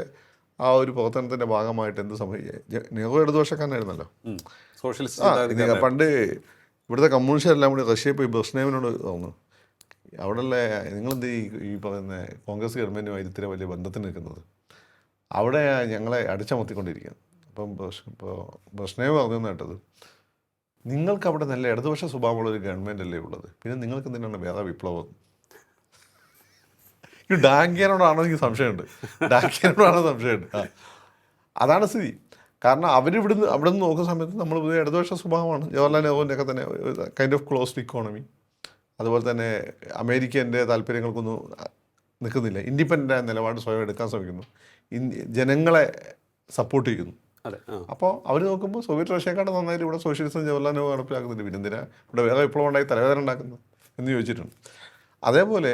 ആ ഒരു പ്രവർത്തനത്തിൻ്റെ ഭാഗമായിട്ട് എന്ത് സംഭവിക്കുക? നെഹ്റു ഇടതുപക്ഷക്കാരനായിരുന്നല്ലോ, സോഷ്യലിസ്റ്റ്. പണ്ട് ഇവിടുത്തെ കമ്മ്യൂണിസ്റ്റുകാരെല്ലാം കൂടി റഷ്യയിൽ പോയി ബ്രഷ്നേവിനോട് തോന്നുന്നു, അവിടെയുള്ള നിങ്ങളെന്ത് ഈ പറയുന്ന കോൺഗ്രസ് ഗവൺമെൻറ്റുമായി ഇത്ര വലിയ ബന്ധത്തിന് നിൽക്കുന്നത്, അവിടെ ഞങ്ങളെ അടിച്ചമർത്തിക്കൊണ്ടിരിക്കുകയാണ്. അപ്പം ഇപ്പോൾ ബ്രഷ്നേവ് പറഞ്ഞു കേട്ടത്, നിങ്ങൾക്ക് അവിടെ നല്ല ഇടതുപക്ഷ സ്വഭാവമുള്ളൊരു ഗവൺമെൻറ് അല്ലേ ഉള്ളത്, പിന്നെ നിങ്ങൾക്ക് എന്തിനാണ് വേറെ വിപ്ലവം? ഈ ഡാങ്കിയനോടാണോ എനിക്ക് സംശയമുണ്ട്, സംശയമുണ്ട്. അതാണ് സ്ഥിതി. കാരണം അവിടെ നിന്ന് നോക്കുന്ന സമയത്ത് നമ്മൾ ഇടതുപക്ഷ സ്വഭാവമാണ്. ജവഹർലാൽ നെഹ്റുവിൻ്റെ ഒക്കെ തന്നെ കൈൻഡ് ഓഫ് ക്ലോസ്ഡ് ഇക്കോണമി. അതുപോലെ തന്നെ അമേരിക്കൻ്റെ താല്പര്യങ്ങൾക്കൊന്നും നിൽക്കുന്നില്ല. ഇൻഡിപെൻഡൻ്റായ നിലപാട് സ്വയം എടുക്കാൻ ശ്രമിക്കുന്നു, ജനങ്ങളെ സപ്പോർട്ട് ചെയ്യുന്നു. അപ്പോൾ അവർ നോക്കുമ്പോൾ സോവിയറ്റ് റഷ്യക്കാരുടെ നന്നായിട്ട് ഇവിടെ സോഷ്യലിസം ജവഹർലാൽ നെഹ്റു നടപ്പിലാക്കുന്നുണ്ട്. പിന്നെ എന്തിനാ ഇവിടെ വേറെ വിപ്ലവം ഉണ്ടായി തലവേദന ഉണ്ടാക്കുന്നത് എന്ന് ചോദിച്ചിട്ടുണ്ട്. അതേപോലെ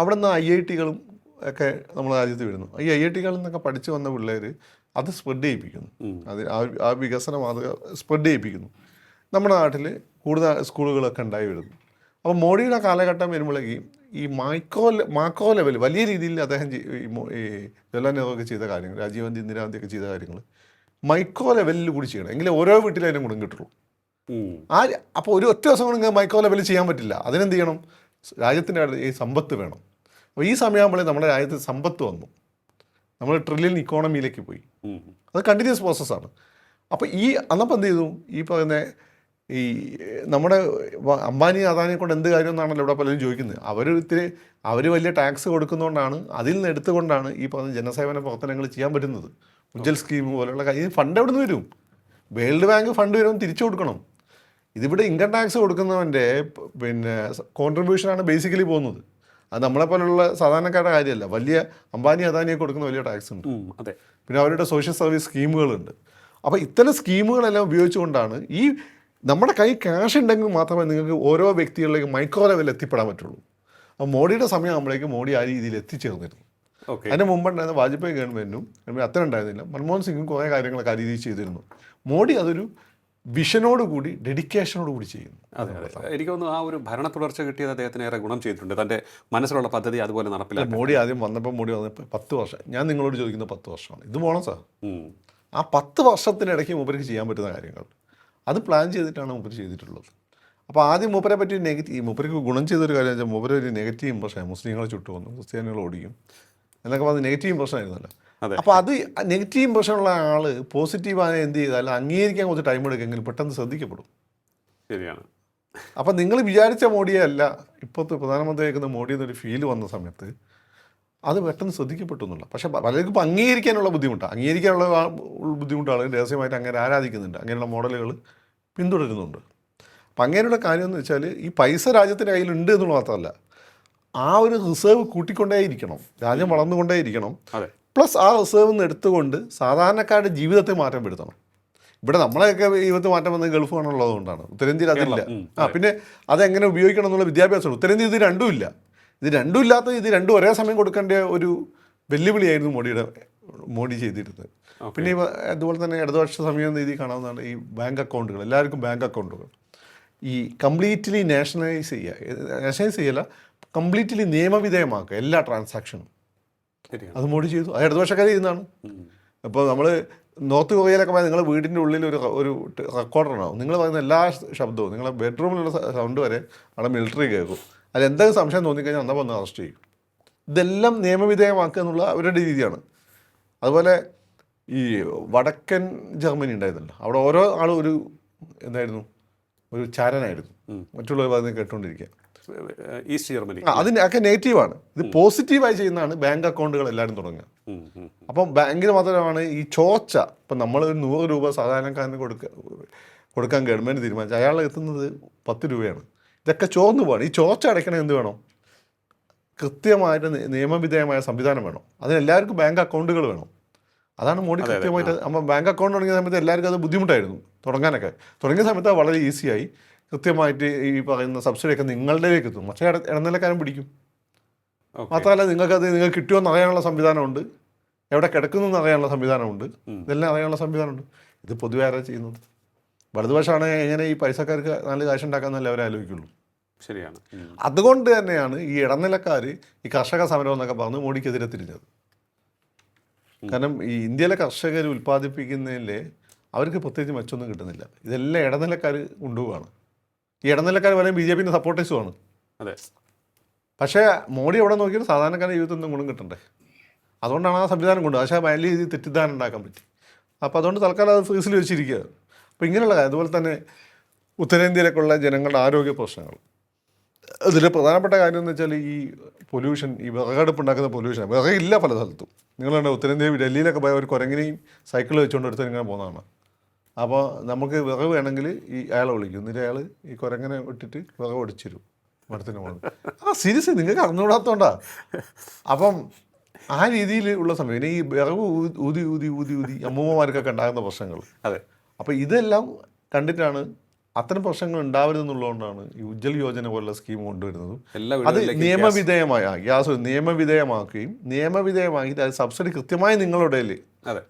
അവിടെ നിന്ന് IIT-കളും ഒക്കെ നമ്മുടെ രാജ്യത്ത് വരുന്നു. ഈ IIT-കളിൽ നിന്നൊക്കെ പഠിച്ചു വന്ന പിള്ളേർ അത് സ്പ്രെഡ് ചെയ്യിപ്പിക്കുന്നു. അത് ആ വികസന മാതൃക സ്പ്രെഡ് ചെയ്യിപ്പിക്കുന്നു. നമ്മുടെ നാട്ടിൽ കൂടുതൽ സ്കൂളുകളൊക്കെ ഉണ്ടായി വരുന്നു. അപ്പോൾ മോഡിയുടെ കാലഘട്ടം വരുമ്പോഴേക്ക് ഈ മാക്രോ ലെവൽ വലിയ രീതിയിൽ അദ്ദേഹം ഈ ജവഹർലാൽ നെഹ്റു ഒക്കെ ചെയ്ത കാര്യങ്ങൾ, രാജീവ് ഗാന്ധി, ഇന്ദിരാഗാന്ധി ഒക്കെ ചെയ്ത കാര്യങ്ങൾ മൈക്രോ ലെവലിൽ കൂടി ചെയ്യണം. എങ്കിലേ ഓരോ വീട്ടിലും അതിനും ഗുണം കിട്ടുള്ളൂ. അപ്പോൾ ഒരു ഒറ്റ ദിവസം കൊണ്ട് ഇങ്ങനെ മൈക്രോ ലെവലിൽ ചെയ്യാൻ പറ്റില്ല. അതിനെന്ത് ചെയ്യണം? രാജ്യത്തിൻ്റെ ഈ സമ്പത്ത് വേണം. അപ്പോൾ ഈ സമയമാകുമ്പോഴേ നമ്മുടെ രാജ്യത്ത് സമ്പത്ത് വന്നു, നമ്മൾ ട്രില്യൺ ഇക്കോണമിയിലേക്ക് പോയി. അത് കണ്ടിന്യൂസ് പ്രോസസ്സാണ്. അപ്പോൾ അന്നപ്പോൾ എന്ത് ചെയ്തു? ഈ പറയുന്ന ഈ നമ്മുടെ അംബാനി അദാനിയെ കൊണ്ട് എന്ത് കാര്യം എന്നാണല്ലോ ഇവിടെ പലരും ചോദിക്കുന്നത്. അവർ വലിയ ടാക്സ് കൊടുക്കുന്നതുകൊണ്ടാണ്, അതിൽ നിന്ന് എടുത്തുകൊണ്ടാണ് ഈ പറഞ്ഞ ജനസേവന പ്രവർത്തനങ്ങൾ ചെയ്യാൻ പറ്റുന്നത്. ഉജ്ജൽ സ്കീം പോലെയുള്ള കാര്യം ഫണ്ട് എവിടെ നിന്ന് വരും? വേൾഡ് ബാങ്ക് ഫണ്ട് വരുമ്പോൾ തിരിച്ചു കൊടുക്കണം. ഇതിവിടെ ഇൻകം ടാക്സ് കൊടുക്കുന്നവൻ്റെ പിന്നെ കോൺട്രിബ്യൂഷനാണ് ബേസിക്കലി പോകുന്നത്. അത് നമ്മളെപ്പോലുള്ള സാധാരണക്കാരുടെ കാര്യമല്ല. വലിയ അംബാനി അദാനിയെ കൊടുക്കുന്ന വലിയ ടാക്സ് ഉണ്ട്. അതെ. പിന്നെ അവരുടെ സോഷ്യൽ സർവീസ് സ്കീമുകളുണ്ട്. അപ്പോൾ ഇത്തരം സ്കീമുകളെല്ലാം ഉപയോഗിച്ചുകൊണ്ടാണ് നമ്മുടെ കൈ ക്യാഷ് ഉണ്ടെങ്കിൽ മാത്രമേ നിങ്ങൾക്ക് ഓരോ വ്യക്തികളിലേക്ക് മൈക്രോ ലെവലിൽ എത്തിപ്പെടാൻ പറ്റുള്ളൂ. അപ്പോൾ മോഡിയുടെ സമയമാകുമ്പോഴേക്കും മോഡി ആ രീതിയിൽ എത്തിച്ചേർന്നിരുന്നു. അതിന് മുമ്പുണ്ടായിരുന്ന വാജ്പേയി ഗവൺമെൻറ്റും അത്ര ഉണ്ടായിരുന്നില്ല. മൻമോഹൻ സിംഗും കുറേ കാര്യങ്ങളൊക്കെ ആ രീതിയിൽ ചെയ്തിരുന്നു. മോഡി അതൊരു വിഷനോടുകൂടി ഡെഡിക്കേഷനോടുകൂടി ചെയ്യുന്നു. അതെ അതെ, എനിക്ക് തോന്നുന്നു ആ ഒരു ഭരണ തുടർച്ച കിട്ടിയത് അദ്ദേഹത്തിന് ഏറെ ഗുണം ചെയ്തിട്ടുണ്ട്. തൻ്റെ മനസ്സിലുള്ള പദ്ധതി അതുപോലെ നടപ്പിലാക്കി. മോഡി ആദ്യം വന്നപ്പോൾ 10 വർഷം, ഞാൻ നിങ്ങളോട് ചോദിക്കുന്ന 10 വർഷമാണ് ഇത് പോകണം സാർ. ആ 10 വർഷത്തിനിടയ്ക്ക് മൂപ്പർക്ക് ചെയ്യാൻ പറ്റുന്ന കാര്യങ്ങൾ അത് പ്ലാൻ ചെയ്തിട്ടാണ് മൂപ്പർ ചെയ്തിട്ടുള്ളത്. അപ്പോൾ ആദ്യം മൂപ്പരെ പറ്റി മൂപ്പർക്ക് ഗുണം ചെയ്തൊരു കാര്യം വെച്ചാൽ മൂപ്പര് ഒരു നെഗറ്റീവ് ഇമ്പ്രഷൻ, മുസ്ലിങ്ങളെ ചുട്ടുവന്നു, ക്രിസ്ത്യാനികൾ ഓടിക്കും എന്നൊക്കെ പറഞ്ഞ് നെഗറ്റീവ് ഇമ്പ്രഷൻ ആയിരുന്നല്ലോ. അപ്പോൾ അത് നെഗറ്റീവ് ഇമ്പ്രഷനുള്ള ആൾ പോസിറ്റീവായ എന്ത് ചെയ്താൽ അംഗീകരിക്കാൻ കുറച്ച് ടൈം എടുക്കുമെങ്കിലും പെട്ടെന്ന് ശ്രദ്ധിക്കപ്പെടും. ശരിയാണ്. അപ്പം നിങ്ങൾ വിചാരിച്ച മോഡിയെ അല്ല ഇപ്പോഴത്തെ പ്രധാനമന്ത്രി ആയിരിക്കുന്ന മോഡി എന്നൊരു ഫീല് വന്ന സമയത്ത് അത് പെട്ടെന്ന് ശ്രദ്ധിക്കപ്പെട്ടു എന്നുള്ള. പക്ഷേ പലർക്കും ഇപ്പോൾ അംഗീകരിക്കാനുള്ള ബുദ്ധിമുട്ടാണ്. രഹസ്യമായിട്ട് അങ്ങനെ ആരാധിക്കുന്നുണ്ട്, അങ്ങനെയുള്ള മോഡലുകൾ പിന്തുടരുന്നുണ്ട്. അപ്പം അങ്ങനെയുള്ള കാര്യം എന്ന് വെച്ചാൽ ഈ പൈസ രാജ്യത്തിൻ്റെ കയ്യിലുണ്ട് എന്നുള്ള മാത്രമല്ല, ആ ഒരു റിസർവ് കൂട്ടിക്കൊണ്ടേയിരിക്കണം, രാജ്യം വളർന്നുകൊണ്ടേയിരിക്കണം. പ്ലസ് ആ റിസർവ് നിന്ന് എടുത്തുകൊണ്ട് സാധാരണക്കാരുടെ ജീവിതത്തെ മാറ്റം വരുത്തണം. ഇവിടെ നമ്മളെയൊക്കെ ജീവിതത്തിൽ മാറ്റം വന്നത് ഗൾഫ് ആണുള്ളതുകൊണ്ടാണ്. ഉത്തരേന്ത്യയിൽ അതില്ല. പിന്നെ അതെങ്ങനെ ഉപയോഗിക്കണം എന്നുള്ള വിദ്യാഭ്യാസമാണ്. ഉത്തരേന്ത്യ ഇത് രണ്ടും ഇല്ല. ഇത് രണ്ടും ഇല്ലാത്ത ഇത് രണ്ടും ഒരേ സമയം കൊടുക്കേണ്ട ഒരു വെല്ലുവിളിയായിരുന്നു മോഡി ചെയ്തിരുന്നത്. പിന്നെ അതുപോലെ തന്നെ ഇടതുപക്ഷ സമയം രീതി കാണാവുന്നതാണ് ഈ ബാങ്ക് അക്കൗണ്ടുകൾ. എല്ലാവർക്കും ബാങ്ക് അക്കൗണ്ടുകൾ ഈ കംപ്ലീറ്റ്ലി നാഷണലൈസ് ചെയ്യല്ല, കംപ്ലീറ്റ്ലി നിയമവിധേയമാക്കുക എല്ലാ ട്രാൻസാക്ഷനും. അത് മോഡി ചെയ്തു. അത് ഇടതുപക്ഷക്കാർ ചെയ്യുന്നതാണ്. ഇപ്പോൾ നമ്മൾ നോർത്ത് കൊറിയയിലൊക്കെ പോയാൽ നിങ്ങളുടെ വീടിൻ്റെ ഉള്ളിൽ ഒരു റെക്കോർഡറുണ്ടാവും. നിങ്ങൾ പറയുന്ന എല്ലാ ശബ്ദവും, നിങ്ങളുടെ ബെഡ്റൂമിലുള്ള സൗണ്ട് വരെ അവിടെ മിലിറ്ററി കേൾക്കും. അതിൽ എന്തെങ്കിലും സംശയം തോന്നിക്കഴിഞ്ഞാൽ അന്നപ്പോൾ ഒന്ന് അറസ്റ്റ് ചെയ്യും. ഇതെല്ലാം നിയമവിധേയമാക്കുക എന്നുള്ള അവരുടെ രീതിയാണ്. അതുപോലെ ഈ വടക്കൻ ജർമ്മനി ഉണ്ടായിരുന്നല്ലോ, അവിടെ ഓരോ ആളും ഒരു ചാരനായിരുന്നു, മറ്റുള്ളവർ പറയുന്നത് കേട്ടുകൊണ്ടിരിക്കുക. ഈസ്റ്റ് ജർമ്മനി അതിനൊക്കെ നെഗറ്റീവാണ്. ഇത് പോസിറ്റീവായി ചെയ്യുന്നതാണ് ബാങ്ക് അക്കൗണ്ടുകൾ എല്ലാവരും തുടങ്ങുക. അപ്പം ബാങ്കിൽ മാത്രമാണ് ഈ ചോർച്ച. ഇപ്പം നമ്മൾ 100 രൂപ സാധാരണക്കാരന് കൊടുക്കാൻ ഗവൺമെൻറ് തീരുമാനിച്ചു, അയാൾ എത്തുന്നത് 10 രൂപയാണ്. ഇതൊക്കെ ചോർന്നു പോകണം. ഈ ചോർച്ച അടയ്ക്കണം എന്ത് വേണം? കൃത്യമായിട്ട് നിയമവിധേയമായ സംവിധാനം വേണം. അതിനെല്ലാവർക്കും ബാങ്ക് അക്കൗണ്ടുകൾ വേണം. അതാണ് മോഡി കൃത്യമായിട്ട്. അപ്പം ബാങ്ക് അക്കൗണ്ട് തുടങ്ങിയ സമയത്ത് എല്ലാവർക്കും അത് ബുദ്ധിമുട്ടായിരുന്നു തുടങ്ങാനൊക്കെ. തുടങ്ങിയ സമയത്ത് അത് വളരെ ഈസിയായി കൃത്യമായിട്ട് ഈ പറയുന്ന സബ്സിഡിയൊക്കെ നിങ്ങളുടേക്ക് എത്തും. പക്ഷേ ഇടനിലക്കാരൻ പിടിക്കും. മാത്രമല്ല നിങ്ങൾക്ക് കിട്ടുമെന്ന് അറിയാനുള്ള സംവിധാനമുണ്ട്, എവിടെ കിടക്കുന്നതെന്ന് അറിയാനുള്ള സംവിധാനമുണ്ട്, ഇതെല്ലാം അറിയാനുള്ള സംവിധാനമുണ്ട്. ഇത് പൊതുവെ ആരാ ചെയ്യുന്നത്? വലതുപക്ഷമാണ് എങ്ങനെ ഈ പൈസക്കാർക്ക് നല്ല കാശ് ഉണ്ടാക്കാമെന്നല്ല അവരെ ആലോചിക്കുള്ളൂ. ശരിയാണ്. അതുകൊണ്ട് തന്നെയാണ് ഈ ഇടനിലക്കാർ ഈ കർഷക സമരം എന്നൊക്കെ പറഞ്ഞ് മോഡിക്കെതിരെ തിരിഞ്ഞത്. കാരണം ഈ ഇന്ത്യയിലെ കർഷകർ ഉൽപ്പാദിപ്പിക്കുന്നതിൽ അവർക്ക് പ്രത്യേകിച്ച് മെച്ചമൊന്നും കിട്ടുന്നില്ല. ഇതെല്ലാം ഇടനിലക്കാർ കൊണ്ടുപോവാണ്. ഈ ഇടനിലക്കാർ വരെയും BJPൻ്റെ സപ്പോർട്ടേഴ്സുമാണ്. അതെ. പക്ഷേ മോഡി എവിടെ നോക്കിയാലും സാധാരണക്കാരുടെ ജീവിതത്തിൽ നിന്നും ഗുണം കിട്ടണ്ടേ. അതുകൊണ്ടാണ് ആ സംവിധാനം കൊണ്ട്. പക്ഷേ വലിയ രീതിയിൽ തെറ്റിദ്ധാരണ ഉണ്ടാക്കാൻ പറ്റി. അപ്പോൾ അതുകൊണ്ട് തൽക്കാലം അത് ഫ്രീസിൽ വെച്ചിരിക്കുക. അപ്പോൾ ഇങ്ങനെയുള്ള കാര്യം. അതുപോലെ തന്നെ ഉത്തരേന്ത്യയിലേക്കുള്ള ജനങ്ങളുടെ ആരോഗ്യ പ്രശ്നങ്ങൾ. ഇതിൽ പ്രധാനപ്പെട്ട കാര്യം എന്ന് വെച്ചാൽ ഈ പൊല്യൂഷൻ, ഈ വിറകടുപ്പ് ഉണ്ടാക്കുന്ന പൊല്യൂഷൻ. വിറകില്ല പല സ്ഥലത്തും. നിങ്ങളുണ്ട് ഉത്തരേന്ത്യയിൽ ഡൽഹിയിലൊക്കെ പോയ ഒരു കുരങ്ങിനെയും സൈക്കിൾ വെച്ചുകൊണ്ട് എടുത്ത് ഇങ്ങനെ പോകുന്നതാണ്. അപ്പോൾ നമുക്ക് വിറക് വേണമെങ്കിൽ അയാളെ വിളിക്കും. എന്നിട്ട് അയാൾ ഈ കുരങ്ങനെ ഇട്ടിട്ട് വിറക് ഒടിച്ചു തരും മരത്തിന് പോകുന്നത്. സീരിയസ് നിങ്ങൾക്ക് അറിഞ്ഞുകൂടാത്തോണ്ടാ. അപ്പം ആ രീതിയിൽ ഉള്ള സമയം. പിന്നെ ഈ വിറക് ഊതി ഊതി ഊതി ഊതി അമ്മൂമ്മമാർക്കൊക്കെ ഉണ്ടാകുന്ന പ്രശ്നങ്ങൾ. അതെ. അപ്പോൾ ഇതെല്ലാം കണ്ടിട്ടാണ് അത്തരം പ്രശ്നങ്ങൾ ഉണ്ടാവരുതെന്നുള്ളതുകൊണ്ടാണ് ഈ ഉജ്ജൽ യോജന പോലുള്ള സ്കീം കൊണ്ടുവരുന്നതും. അത് നിയമവിധേയമായ ഗ്യാസ് നിയമവിധേയമാക്കി അത് സബ്സിഡി കൃത്യമായി നിങ്ങളുടെ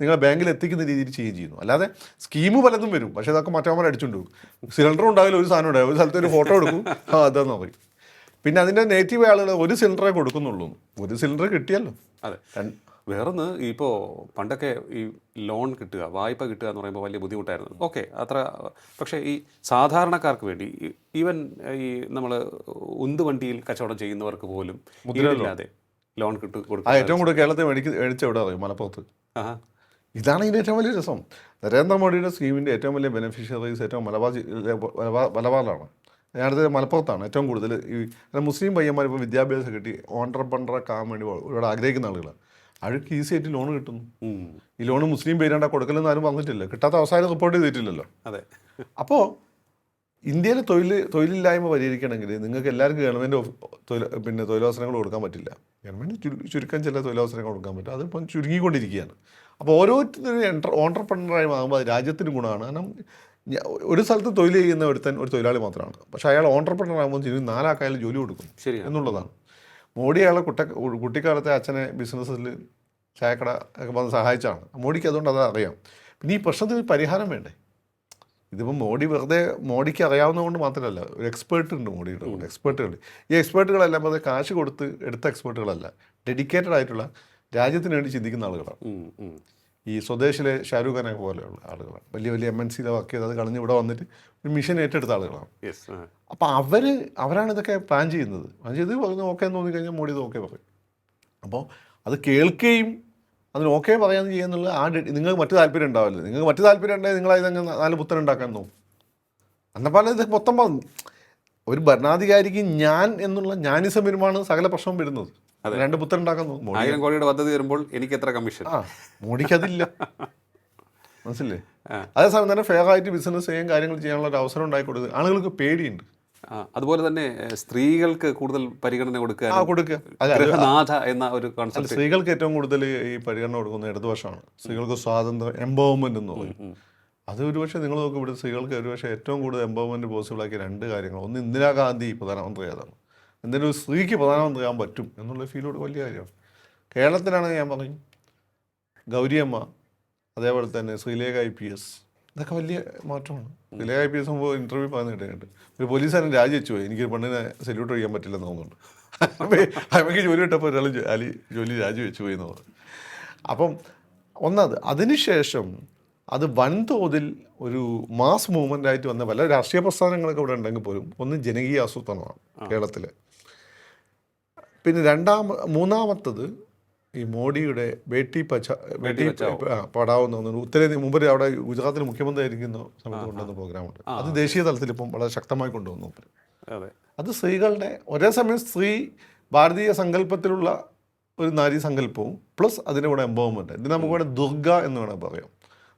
നിങ്ങളെ ബാങ്കിൽ എത്തിക്കുന്ന രീതിയിൽ ചെയ്യുന്നു. അല്ലാതെ സ്കീം പലതും വരും, പക്ഷേ അതൊക്കെ മറ്റവന്മാർ അടിച്ചുകൊണ്ട് പോകും. സിലിണ്ടർ ഉണ്ടാവില്ല, ഒരു സാധനം ഉണ്ടാവും, ഒരു സ്ഥലത്ത് ഒരു ഫോട്ടോ എടുക്കും, അതെന്ന് പറയും. പിന്നെ അതിൻ്റെ നെഗറ്റീവ് ആളുകൾ ഒരു സിലിണ്ടറേ കൊടുക്കുന്നുള്ളൂ. ഒരു സിലിണ്ടർ കിട്ടിയല്ലോ. അതെ. വേറൊന്ന്, ഇപ്പോൾ പണ്ടൊക്കെ ഈ ലോൺ കിട്ടുക, വായ്പ കിട്ടുക എന്ന് പറയുമ്പോൾ വലിയ ബുദ്ധിമുട്ടായിരുന്നു. ഓക്കെ, അത്ര. പക്ഷേ ഈ സാധാരണക്കാർക്ക് വേണ്ടി, ഈവൻ ഈ നമ്മൾ ഉന്തുവണ്ടിയിൽ കച്ചവടം ചെയ്യുന്നവർക്ക് പോലും ഇല്ലാതെ ലോൺ കൊടുക്കുക. ഏറ്റവും കൂടുതൽ കേരളത്തിൽ മേടിച്ച എവിടെ അറിയും? മലപ്പുറത്ത്. ഇതാണ് ഇതിൻ്റെ ഏറ്റവും വലിയ രസം. നരേന്ദ്രമോദിയുടെ സ്കീമിൻ്റെ ഏറ്റവും വലിയ ബെനിഫിഷ്യറീസ് ഏറ്റവും മലബാറിലാണ്. ഞാനത് മലപ്പുറത്താണ് ഏറ്റവും കൂടുതൽ. ഈ മുസ്ലിം പയ്യന്മാർ ഇപ്പോൾ വിദ്യാഭ്യാസം കിട്ടി ഓണ്ടർപ്രണറൊക്കെ ആകാൻ വേണ്ടി ഇവിടെ ആഗ്രഹിക്കുന്ന ആളുകളാണ്. അവർക്ക് ഈസി ആയിട്ട് ലോൺ കിട്ടുന്നു. ഈ ലോൺ മുസ്ലിം പേരാണ്ടാ കൊടുക്കലെന്ന് ആരും പറഞ്ഞിട്ടില്ല. കിട്ടാത്ത അവസാനം റിപ്പോർട്ട് ചെയ്തിട്ടില്ലല്ലോ. അതെ. അപ്പോൾ ഇന്ത്യയിൽ തൊഴിലില്ലായ്മ പരിഹരിക്കണമെങ്കിൽ നിങ്ങൾക്ക് എല്ലാവർക്കും ഗവൺമെൻറ് തൊഴിലവസരങ്ങൾ കൊടുക്കാൻ പറ്റില്ല. ഗവൺമെൻറ് ചുരുക്കം ചില തൊഴിലവസരങ്ങൾ കൊടുക്കാൻ പറ്റും. അതിപ്പം ചുരുങ്ങിക്കൊണ്ടിരിക്കുകയാണ്. അപ്പോൾ ഓരോരുത്തരും ഓൺട്രപ്രണറായി മാറുമ്പോൾ അത് രാജ്യത്തിന് ഗുണമാണ്. കാരണം ഒരു സ്ഥലത്ത് തൊഴിൽ ചെയ്യുന്ന ഒരു തൊഴിലാളി മാത്രമാണ്. പക്ഷേ അയാൾ ഓൺട്രപ്രണർ ആകുമ്പോൾ ഇതിന് 4 ആൾക്കായാലും ജോലി കൊടുക്കും എന്നുള്ളതാണ്. മോഡി അയാളെ കുട്ടിക്കാലത്തെ അച്ഛനെ ബിസിനസ്സിൽ ചായക്കട ഒക്കെ വന്ന് സഹായിച്ചാണ്. മോഡിക്ക് അതുകൊണ്ട് അത് അറിയാം. പിന്നെ ഈ പ്രശ്നത്തിന് പരിഹാരം വേണ്ടേ? ഇതിപ്പോൾ മോഡിക്ക് അറിയാവുന്നതുകൊണ്ട് മാത്രമല്ല, ഒരു എക്സ്പേർട്ട് ഉണ്ട് മോഡിയുടെ കൂടെ, എക്സ്പേർട്ടുകൾ. ഈ എക്സ്പേർട്ടുകളെല്ലാം അത് കാശ് കൊടുത്ത് എടുത്ത എക്സ്പേർട്ടുകളല്ല, ഡെഡിക്കേറ്റഡ് ആയിട്ടുള്ള രാജ്യത്തിന് വേണ്ടി ചിന്തിക്കുന്ന ആളുകളാണ്. ഈ സ്വദേശിലെ ഷാരൂഖ് ഖാനെ പോലെയുള്ള ആളുകളാണ്. വലിയ വലിയ MNCയിലെ വർക്ക് ചെയ്ത് അത് കളഞ്ഞ് ഇവിടെ വന്നിട്ട് ഒരു മിഷൻ ഏറ്റെടുത്ത ആളുകളാണ്. അപ്പോൾ അവരാണ് ഇതൊക്കെ പ്ലാൻ ചെയ്യുന്നത്. പ്ലാൻ ചെയ്ത് പറഞ്ഞ് ഓക്കെ എന്ന് തോന്നിക്കഴിഞ്ഞാൽ മോഡി ഇത് ഓക്കെ പറയും. അപ്പോൾ അത് കേൾക്കുകയും അതിന് ഓക്കെ പറയാൻ ചെയ്യുന്നുള്ള നിങ്ങൾക്ക് മറ്റു താല്പര്യം ഉണ്ടാവില്ല. നിങ്ങൾക്ക് മറ്റു താല്പര്യം ഉണ്ടെങ്കിൽ നിങ്ങൾ അതിനങ്ങ് 4 പുത്തൻ ഉണ്ടാക്കാൻ നോക്കും. എന്നപ്പോൾ ഇത് മൊത്തം ഒരു ഭരണാധികാരിക്ക് ഞാൻ എന്നുള്ള ഞാനിസം വരുമാണ് സകല പ്രശ്നം വരുന്നത്. 2 പുത്തൻ ഉണ്ടാക്കാൻ നോക്കും. 1000 കോടിയുടെ പദ്ധതി വരുമ്പോൾ എനിക്ക് എത്ര കമ്മീഷൻ? മോഡിക്ക് അതില്ല, മനസ്സില്ലേ? അതേസമയം തന്നെ ഫെയർ ആയിട്ട് ബിസിനസ് ചെയ്യാൻ കാര്യങ്ങൾ ചെയ്യാനുള്ള ഒരു അവസരം ഉണ്ടാക്കി കൊടുക്കുക. ആളുകൾക്ക് പേടിയുണ്ട്. അതുപോലെ തന്നെ സ്ത്രീകൾക്ക് കൂടുതൽ പരിഗണന കൊടുക്കുക എന്ന ഒരു കോൺസെപ്റ്റ്. സ്ത്രീകൾക്ക് ഏറ്റവും കൂടുതൽ ഈ പരിഗണന കൊടുക്കുന്നത് ഇടതുപക്ഷമാണ്. സ്ത്രീകൾക്ക് സ്വാതന്ത്ര്യം, എംപവർമെന്റ് എന്ന് പറയും. അത് ഒരുപക്ഷെ നിങ്ങൾ നോക്കും, ഇവിടെ സ്ത്രീകൾക്ക് ഒരുപക്ഷെ ഏറ്റവും കൂടുതൽ എംപവർമെന്റ് പോസിബിൾ ആക്കിയ 2 കാര്യങ്ങൾ. ഒന്ന്, ഇന്ദിരാഗാന്ധി പ്രധാനമന്ത്രിയായതാണ്. എന്തെങ്കിലും ഒരു സ്ത്രീക്ക് പ്രധാനമന്ത്രിയാകാൻ പറ്റും എന്നുള്ള ഫീലോട് വലിയ കാര്യമാണ്. കേരളത്തിലാണെങ്കിൽ ഞാൻ പറയും ഗൗരിയമ്മ, അതേപോലെ തന്നെ ശ്രീലേഖ IPS, ഇതൊക്കെ വലിയ മാറ്റമാണ്. ശ്രീലേഖ IPS മുമ്പ് ഇൻ്റർവ്യൂ പറയുന്ന കേട്ടിട്ടുണ്ട്. ഒരു പോലീസുകാരൻ രാജിവെച്ചു പോയി, എനിക്ക് പെണ്ണിനെ സല്യൂട്ട് ചെയ്യാൻ പറ്റില്ലെന്ന് തോന്നുന്നുണ്ട്. അമ്മയ്ക്ക് ജോലി കിട്ടപ്പോൾ ഒരാൾ ജോലി രാജിവെച്ചു പോയി എന്ന് പറഞ്ഞു. അപ്പം ഒന്നത്, അതിനുശേഷം അത് വൻതോതിൽ ഒരു മാസ് മൂവ്മെൻ്റ് ആയിട്ട് വന്ന പല രാഷ്ട്രീയ പ്രസ്ഥാനങ്ങളൊക്കെ ഇവിടെ ഉണ്ടെങ്കിൽ പോലും ഒന്ന് ജനകീയ ആസൂത്രണമാണ് കേരളത്തിൽ. പിന്നെ മൂന്നാമത്തത് ഈ മോഡിയുടെ ബേട്ടി പഠാവോ എന്ന് തോന്നുന്നു. ഉത്തരേന്ത്യ മുമ്പ് അവിടെ ഗുജറാത്തിൽ മുഖ്യമന്ത്രി ആയിരിക്കുന്ന സമയത്ത് കൊണ്ടുവന്ന പ്രോഗ്രാമുണ്ട്. അത് ദേശീയ തലത്തിൽ ഇപ്പം വളരെ ശക്തമായി കൊണ്ടുവന്നു. അത് സ്ത്രീകളുടെ ഒരേ സമയം ഭാരതീയ സങ്കല്പത്തിലുള്ള ഒരു നാരീ സങ്കല്പവും പ്ലസ് അതിൻ്റെ കൂടെ എംപവർമെൻറ്റ്. ഇതിന് നമുക്ക് വേണമെങ്കിൽ ദുർഗ എന്ന് വേണമെങ്കിൽ പറയാം.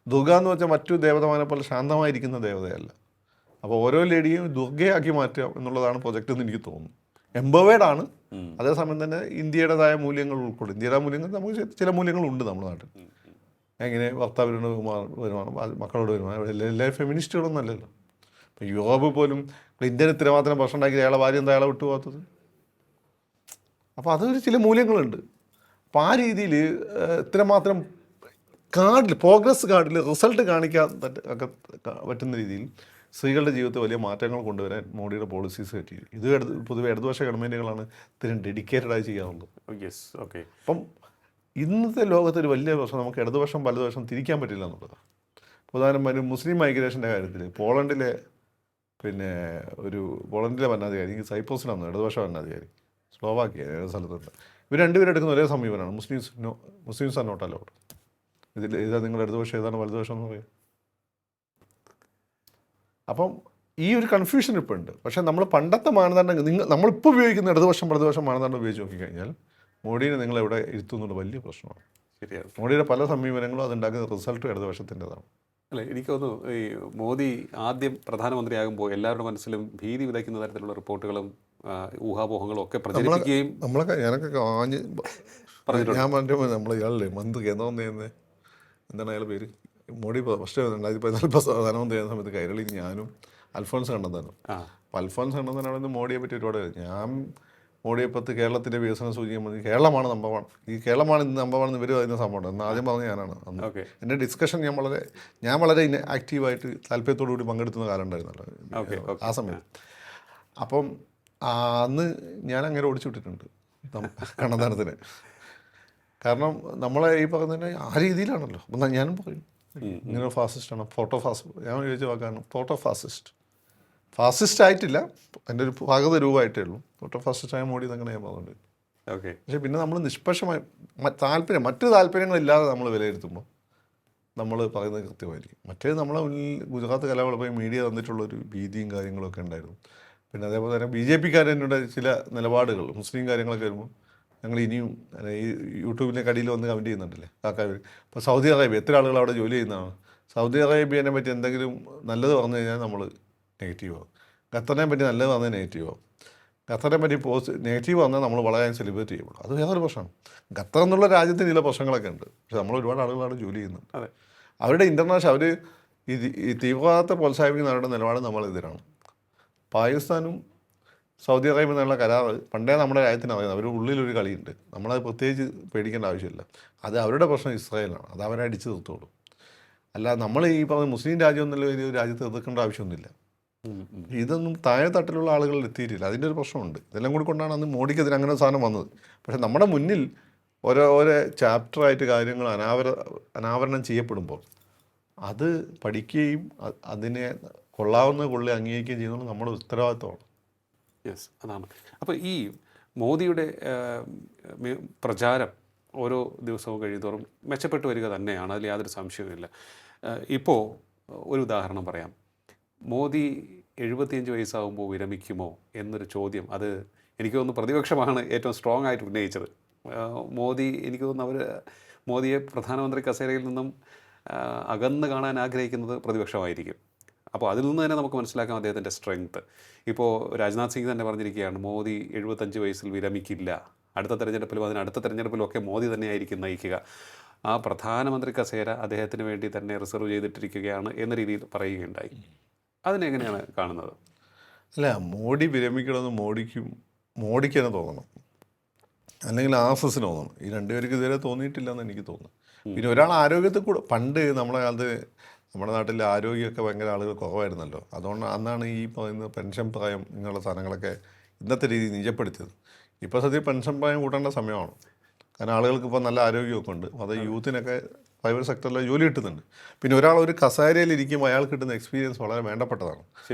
ദുർഗ എന്ന് വെച്ചാൽ മറ്റു ദേവതമാരെ പോലെ ശാന്തമായിരിക്കുന്ന ദേവതയല്ല. അപ്പോൾ ഓരോ ലേഡിയും ദുർഗയാക്കി മാറ്റുക എന്നുള്ളതാണ് പ്രൊജക്റ്റ് എന്ന് എനിക്ക് തോന്നുന്നു. എംപവേർഡാണ്, അതേസമയം തന്നെ ഇന്ത്യയുടേതായ മൂല്യങ്ങൾ ഉൾക്കൊള്ളും. ഇന്ത്യയുടെ മൂല്യങ്ങൾ, നമുക്ക് ചില മൂല്യങ്ങളുണ്ട് നമ്മുടെ നാട്ടിൽ. എങ്ങനെ ഭർത്താവിനോട് വരുമാനം, മക്കളോട് വരുമാനം, എല്ലാവരും ഫെമിനിസ്റ്റുകളൊന്നും അല്ലല്ലോ. ഇപ്പം യൂറോപ്പ് പോലും ക്ലിൻ്റൻ ഇത്രമാത്രം പ്രശ്നം ഉണ്ടാക്കി അയാളെ ഭാര്യ എന്താ അയാളെ വിട്ടുപോകാത്തത്? അപ്പോൾ അതൊരു ചില മൂല്യങ്ങളുണ്ട്. അപ്പോൾ ആ രീതിയിൽ ഇത്രമാത്രം പ്രോഗ്രസ് കാർഡിൽ റിസൾട്ട് കാണിക്കാൻ പറ്റുന്ന രീതിയിൽ സ്ത്രീകളുടെ ജീവിതത്തിൽ വലിയ മാറ്റങ്ങൾ കൊണ്ടുവരാൻ മോഡിയുടെ പോളിസീസ് പറ്റി. ഇത് പൊതുവെ ഇടതുപക്ഷ ഗവൺമെൻറ്റുകളാണ് ഇത്രയും ഡെഡിക്കേറ്റഡായി ചെയ്യാറുള്ളത്. ഓക്കെ. അപ്പം ഇന്നത്തെ ലോകത്തൊരു വലിയ പ്രശ്നം നമുക്ക് ഇടതുപക്ഷം വലതുപക്ഷം തിരിക്കാൻ പറ്റില്ല എന്നുള്ളതാണ്. പ്രധാനമായും മുസ്ലിം മൈഗ്രേഷൻ്റെ കാര്യത്തിൽ പോളണ്ടിലെ ഭരണാധികാരി, സൈപ്രസിലാണ് ഇടതുപക്ഷ ഭരണാധികാരി, സ്ലോവാക്കിയ സ്ഥലത്തുണ്ട്. ഇവർ രണ്ടുപേരും എടുക്കുന്ന ഒരേ സമീപനമാണ്, മുസ്ലിംസ് ആർ നോട്ട് അലൗഡ്. ഇതാ നിങ്ങൾ ഇടതുപക്ഷം ഏതാണ് വലതുപക്ഷം എന്ന് പറയും. അപ്പം ഈ ഒരു കൺഫ്യൂഷൻ ഇപ്പോൾ ഉണ്ട്. പക്ഷേ നമ്മൾ പണ്ടത്തെ മാനദണ്ഡം നമ്മളിപ്പോൾ ഉപയോഗിക്കുന്ന ഇടതുപക്ഷം മാനദണ്ഡം ഉപയോഗിച്ച് നോക്കിക്കഴിഞ്ഞാൽ മോഡിനെ നിങ്ങൾ എവിടെ ഇരുത്തുന്നുള്ള വലിയ പ്രശ്നമാണ്. ശരിയാണ്. മോഡിയുടെ പല സമീപനങ്ങളും അതുണ്ടാക്കുന്ന റിസൾട്ടും ഇടതുപക്ഷത്തിൻ്റെതാണ്. അല്ല, എനിക്ക് തോന്നുന്നു ഈ മോദി ആദ്യം പ്രധാനമന്ത്രിയാകുമ്പോൾ എല്ലാവരുടെ മനസ്സിലും ഭീതി വിതയ്ക്കുന്ന തരത്തിലുള്ള റിപ്പോർട്ടുകളും ഊഹാപോഹങ്ങളും ഒക്കെ പ്രചരിപ്പിക്കുകയും ഞാനൊക്കെ ഞാൻ പറഞ്ഞപ്പോൾ നമ്മൾ ഇയാളല്ലേ മന്ത്രി കേന്ദ്രമന്ത്രി എന്താണ് അയാളുടെ പേര്, മോഡി ഫസ്റ്റ് 2014 പ്രധാനമന്ത്രി ആയിരുന്ന സമയത്ത് കൈരളി ഞാനും അൽഫോൺസ് കണ്ണന്താനും. അപ്പോൾ അൽഫോൺസ് കണ്ണന്താനാണെന്ന് മോഡിയെ പറ്റി ഒരുപാട് ഞാൻ മോഡിയെ പറ്റി കേരളത്തിൻ്റെ വികസന സൂചിക കേരളമാണ് നമ്പർ 1, ഈ കേരളമാണ് ഇന്ന് നമ്പർ 1 ഇവർ പറയുന്ന സംഭവമുണ്ട് എന്ന് ആദ്യം പറഞ്ഞ ഞാനാണ്. എൻ്റെ ഡിസ്കഷൻ ഞാൻ വളരെ ആക്റ്റീവായിട്ട് താല്പര്യത്തോടു കൂടി പങ്കെടുത്തുന്ന കാലം ഉണ്ടായിരുന്നല്ലോ ആ സമയത്ത്. അപ്പം അന്ന് ഞാൻ അങ്ങനെ ഓടിച്ചു വിട്ടിട്ടുണ്ട് കണ്ണന്താനത്തിന്. കാരണം നമ്മളെ ഈ പറയുന്നതിന് ആ രീതിയിലാണല്ലോ. അപ്പം ഞാനും പറയും ഇങ്ങനെ ഫാസിസ്റ്റാണ്, ഞാൻ ചോദിച്ച വാക്കാണ് ഫാസിസ്റ്റ് ആയിട്ടില്ല, എൻ്റെ ഒരു ഭാഗത രൂപമായിട്ടേ ഉള്ളൂ. ഫാസിസ്റ്റായ മോഡി എന്നങ്ങനെ ഞാൻ പറഞ്ഞിട്ടുണ്ട്. പക്ഷേ പിന്നെ നമ്മൾ നിഷ്പക്ഷമായി മറ്റു താല്പര്യങ്ങളില്ലാതെ നമ്മൾ വിലയിരുത്തുമ്പോൾ നമ്മൾ പറയുന്നത് കൃത്യമായിരിക്കും. മറ്റേത് നമ്മളെ മുന്നിൽ ഗുജറാത്ത് കലാവളപ്പായി മീഡിയ തന്നിട്ടുള്ളൊരു ഭീതിയും കാര്യങ്ങളൊക്കെ ഉണ്ടായിരുന്നു. പിന്നെ അതേപോലെ തന്നെ BJPക്കാരൻ്റെ ചില നിലപാടുകൾ മുസ്ലിം കാര്യങ്ങളൊക്കെ വരുമ്പോൾ ഞങ്ങൾ ഇനിയും ഈ യൂട്യൂബിൻ്റെ കടിയിൽ വന്ന് കമൻറ്റ് ചെയ്യുന്നുണ്ടല്ലേ കാക്കാവർ. ഇപ്പോൾ സൗദി അറേബ്യ എത്ര ആളുകൾ അവിടെ ജോലി ചെയ്യുന്നതാണ്. സൗദി അറേബ്യനെ പറ്റി എന്തെങ്കിലും നല്ലത് പറഞ്ഞു കഴിഞ്ഞാൽ നമ്മൾ നെഗറ്റീവാകും. ഖത്തറിനെ പറ്റി നല്ലത് വന്നാൽ നെഗറ്റീവ് ആവും. ഖത്തറിനെ പറ്റി നെഗറ്റീവ് വന്നാൽ നമ്മൾ വളരെ സെലിബ്രേറ്റ് ചെയ്യപ്പെടും. അത് വേറൊരു പ്രശ്നമാണ്. ഖത്തർ എന്നുള്ള രാജ്യത്തിന് ചില പ്രശ്നങ്ങളൊക്കെ ഉണ്ട്. പക്ഷെ നമ്മൾ ഒരുപാട് ആളുകളാണ് ജോലി ചെയ്യുന്നത്. അതെ. അവരുടെ ഇൻ്റർനാഷണൽ അവർ ഈ തീവ്രവാദത്തെ പ്രോത്സാഹിപ്പിക്കുന്ന അവരുടെ നിലപാട് നമ്മളെതിരാണ്. പാകിസ്ഥാനും സൗദി അറേബ്യ എന്നുള്ള കരാർ പണ്ടേ നമ്മുടെ രാജ്യത്തിന് അറിയുന്നത്. അവർ ഉള്ളിലൊരു കളിയുണ്ട്. നമ്മളത് പ്രത്യേകിച്ച് പേടിക്കേണ്ട ആവശ്യമില്ല. അത് അവരുടെ പ്രശ്നം ഇസ്രായേലാണ്. അത് അവരെ അടിച്ച് നിർത്തുള്ളൂ. അല്ല നമ്മൾ ഈ പറഞ്ഞ മുസ്ലിം രാജ്യം എന്നുള്ള ഒരു രാജ്യത്ത് എതിർക്കേണ്ട ആവശ്യമൊന്നുമില്ല. ഇതൊന്നും താഴെ തട്ടിലുള്ള ആളുകളിൽ എത്തിയിട്ടില്ല. അതിൻ്റെ ഒരു പ്രശ്നമുണ്ട്. ഇതെല്ലാം കൂടി കൊണ്ടാണ് അന്ന് മോഡിക്കെതിരെ അങ്ങനെ സാധനം വന്നത്. പക്ഷേ നമ്മുടെ മുന്നിൽ ഓരോ ചാപ്റ്ററായിട്ട് കാര്യങ്ങൾ അനാവരണം ചെയ്യപ്പെടുമ്പോൾ അത് പഠിക്കുകയും അതിനെ കൊള്ളി അംഗീകരിക്കുകയും ചെയ്യുന്നത് നമ്മുടെ ഉത്തരവാദിത്തമാണ്. യെസ്, അതാണ്. അപ്പോൾ ഈ മോദിയുടെ പ്രചാരം ഓരോ ദിവസവും കഴിയുന്തോറും മെച്ചപ്പെട്ടു വരിക തന്നെയാണ്, അതിൽ യാതൊരു സംശയവുമില്ല. ഇപ്പോൾ ഒരു ഉദാഹരണം പറയാം. മോദി 75 വയസ്സാകുമ്പോൾ വിരമിക്കുമോ എന്നൊരു ചോദ്യം, അത് എനിക്ക് തോന്നുന്നു പ്രതിപക്ഷമാണ് ഏറ്റവും സ്ട്രോങ് ആയിട്ട് ഉന്നയിച്ചത്. മോദി, എനിക്ക് തോന്നുന്നു മോദിയെ പ്രധാനമന്ത്രി കസേരയിൽ നിന്നും അകന്ന് കാണാൻ ആഗ്രഹിക്കുന്നത് പ്രതിപക്ഷമായിരിക്കും. അപ്പോൾ അതിൽ നിന്ന് തന്നെ നമുക്ക് മനസ്സിലാക്കാം അദ്ദേഹത്തിൻ്റെ സ്ട്രെങ്ത്ത്. ഇപ്പോൾ രാജ്നാഥ് സിംഗ് തന്നെ പറഞ്ഞിരിക്കുകയാണ്, മോദി 75 വയസ്സിൽ വിരമിക്കില്ല, അടുത്ത തെരഞ്ഞെടുപ്പിലും അതിനടുത്ത തെരഞ്ഞെടുപ്പിലും ഒക്കെ മോദി തന്നെയായിരിക്കും നയിക്കുക, ആ പ്രധാനമന്ത്രി കസേര അദ്ദേഹത്തിന് വേണ്ടി തന്നെ റിസർവ് ചെയ്തിട്ടിരിക്കുകയാണ് എന്ന രീതിയിൽ പറയുകയുണ്ടായി. അതിനെങ്ങനെയാണ് കാണുന്നത്? അല്ല, മോഡി വിരമിക്കണമെന്ന് മോഡിക്ക് തന്നെ തോന്നണം, അല്ലെങ്കിൽ ആർഎസ്എസിന് തോന്നണം. ഈ രണ്ടുപേർക്ക് ഇതുവരെ തോന്നിയിട്ടില്ലെന്ന് എനിക്ക് തോന്നുന്നു. പിന്നെ ഒരാൾ ആരോഗ്യത്തിൽ കൂടെ, പണ്ട് നമ്മുടെ കാലത്ത് നമ്മുടെ നാട്ടിൽ ആരോഗ്യമൊക്കെ ഭയങ്കര ആളുകൾ കുറവായിരുന്നല്ലോ. അതുകൊണ്ട് അന്നാണ് ഈ പറയുന്ന പെൻഷൻ പ്രായം ഇങ്ങനെയുള്ള സാധനങ്ങളൊക്കെ ഇന്നത്തെ രീതിയിൽ നിജപ്പെടുത്തിയത്. ഇപ്പോൾ സത്യം പെൻഷൻ പ്രായം കൂട്ടേണ്ട സമയമാണ്. കാരണം ആളുകൾക്ക് ഇപ്പോൾ നല്ല ആരോഗ്യമൊക്കെ ഉണ്ട്. അത് യൂത്തിനൊക്കെ പ്രൈവറ്റ് സെക്ടറിൽ ജോലി കിട്ടുന്നുണ്ട്. പിന്നെ ഒരാൾ ഒരു കസേരയിലിരിക്കുമ്പോൾ അയാൾക്ക് കിട്ടുന്ന എക്സ്പീരിയൻസ് വളരെ വേണ്ടപ്പെട്ടതാണ്.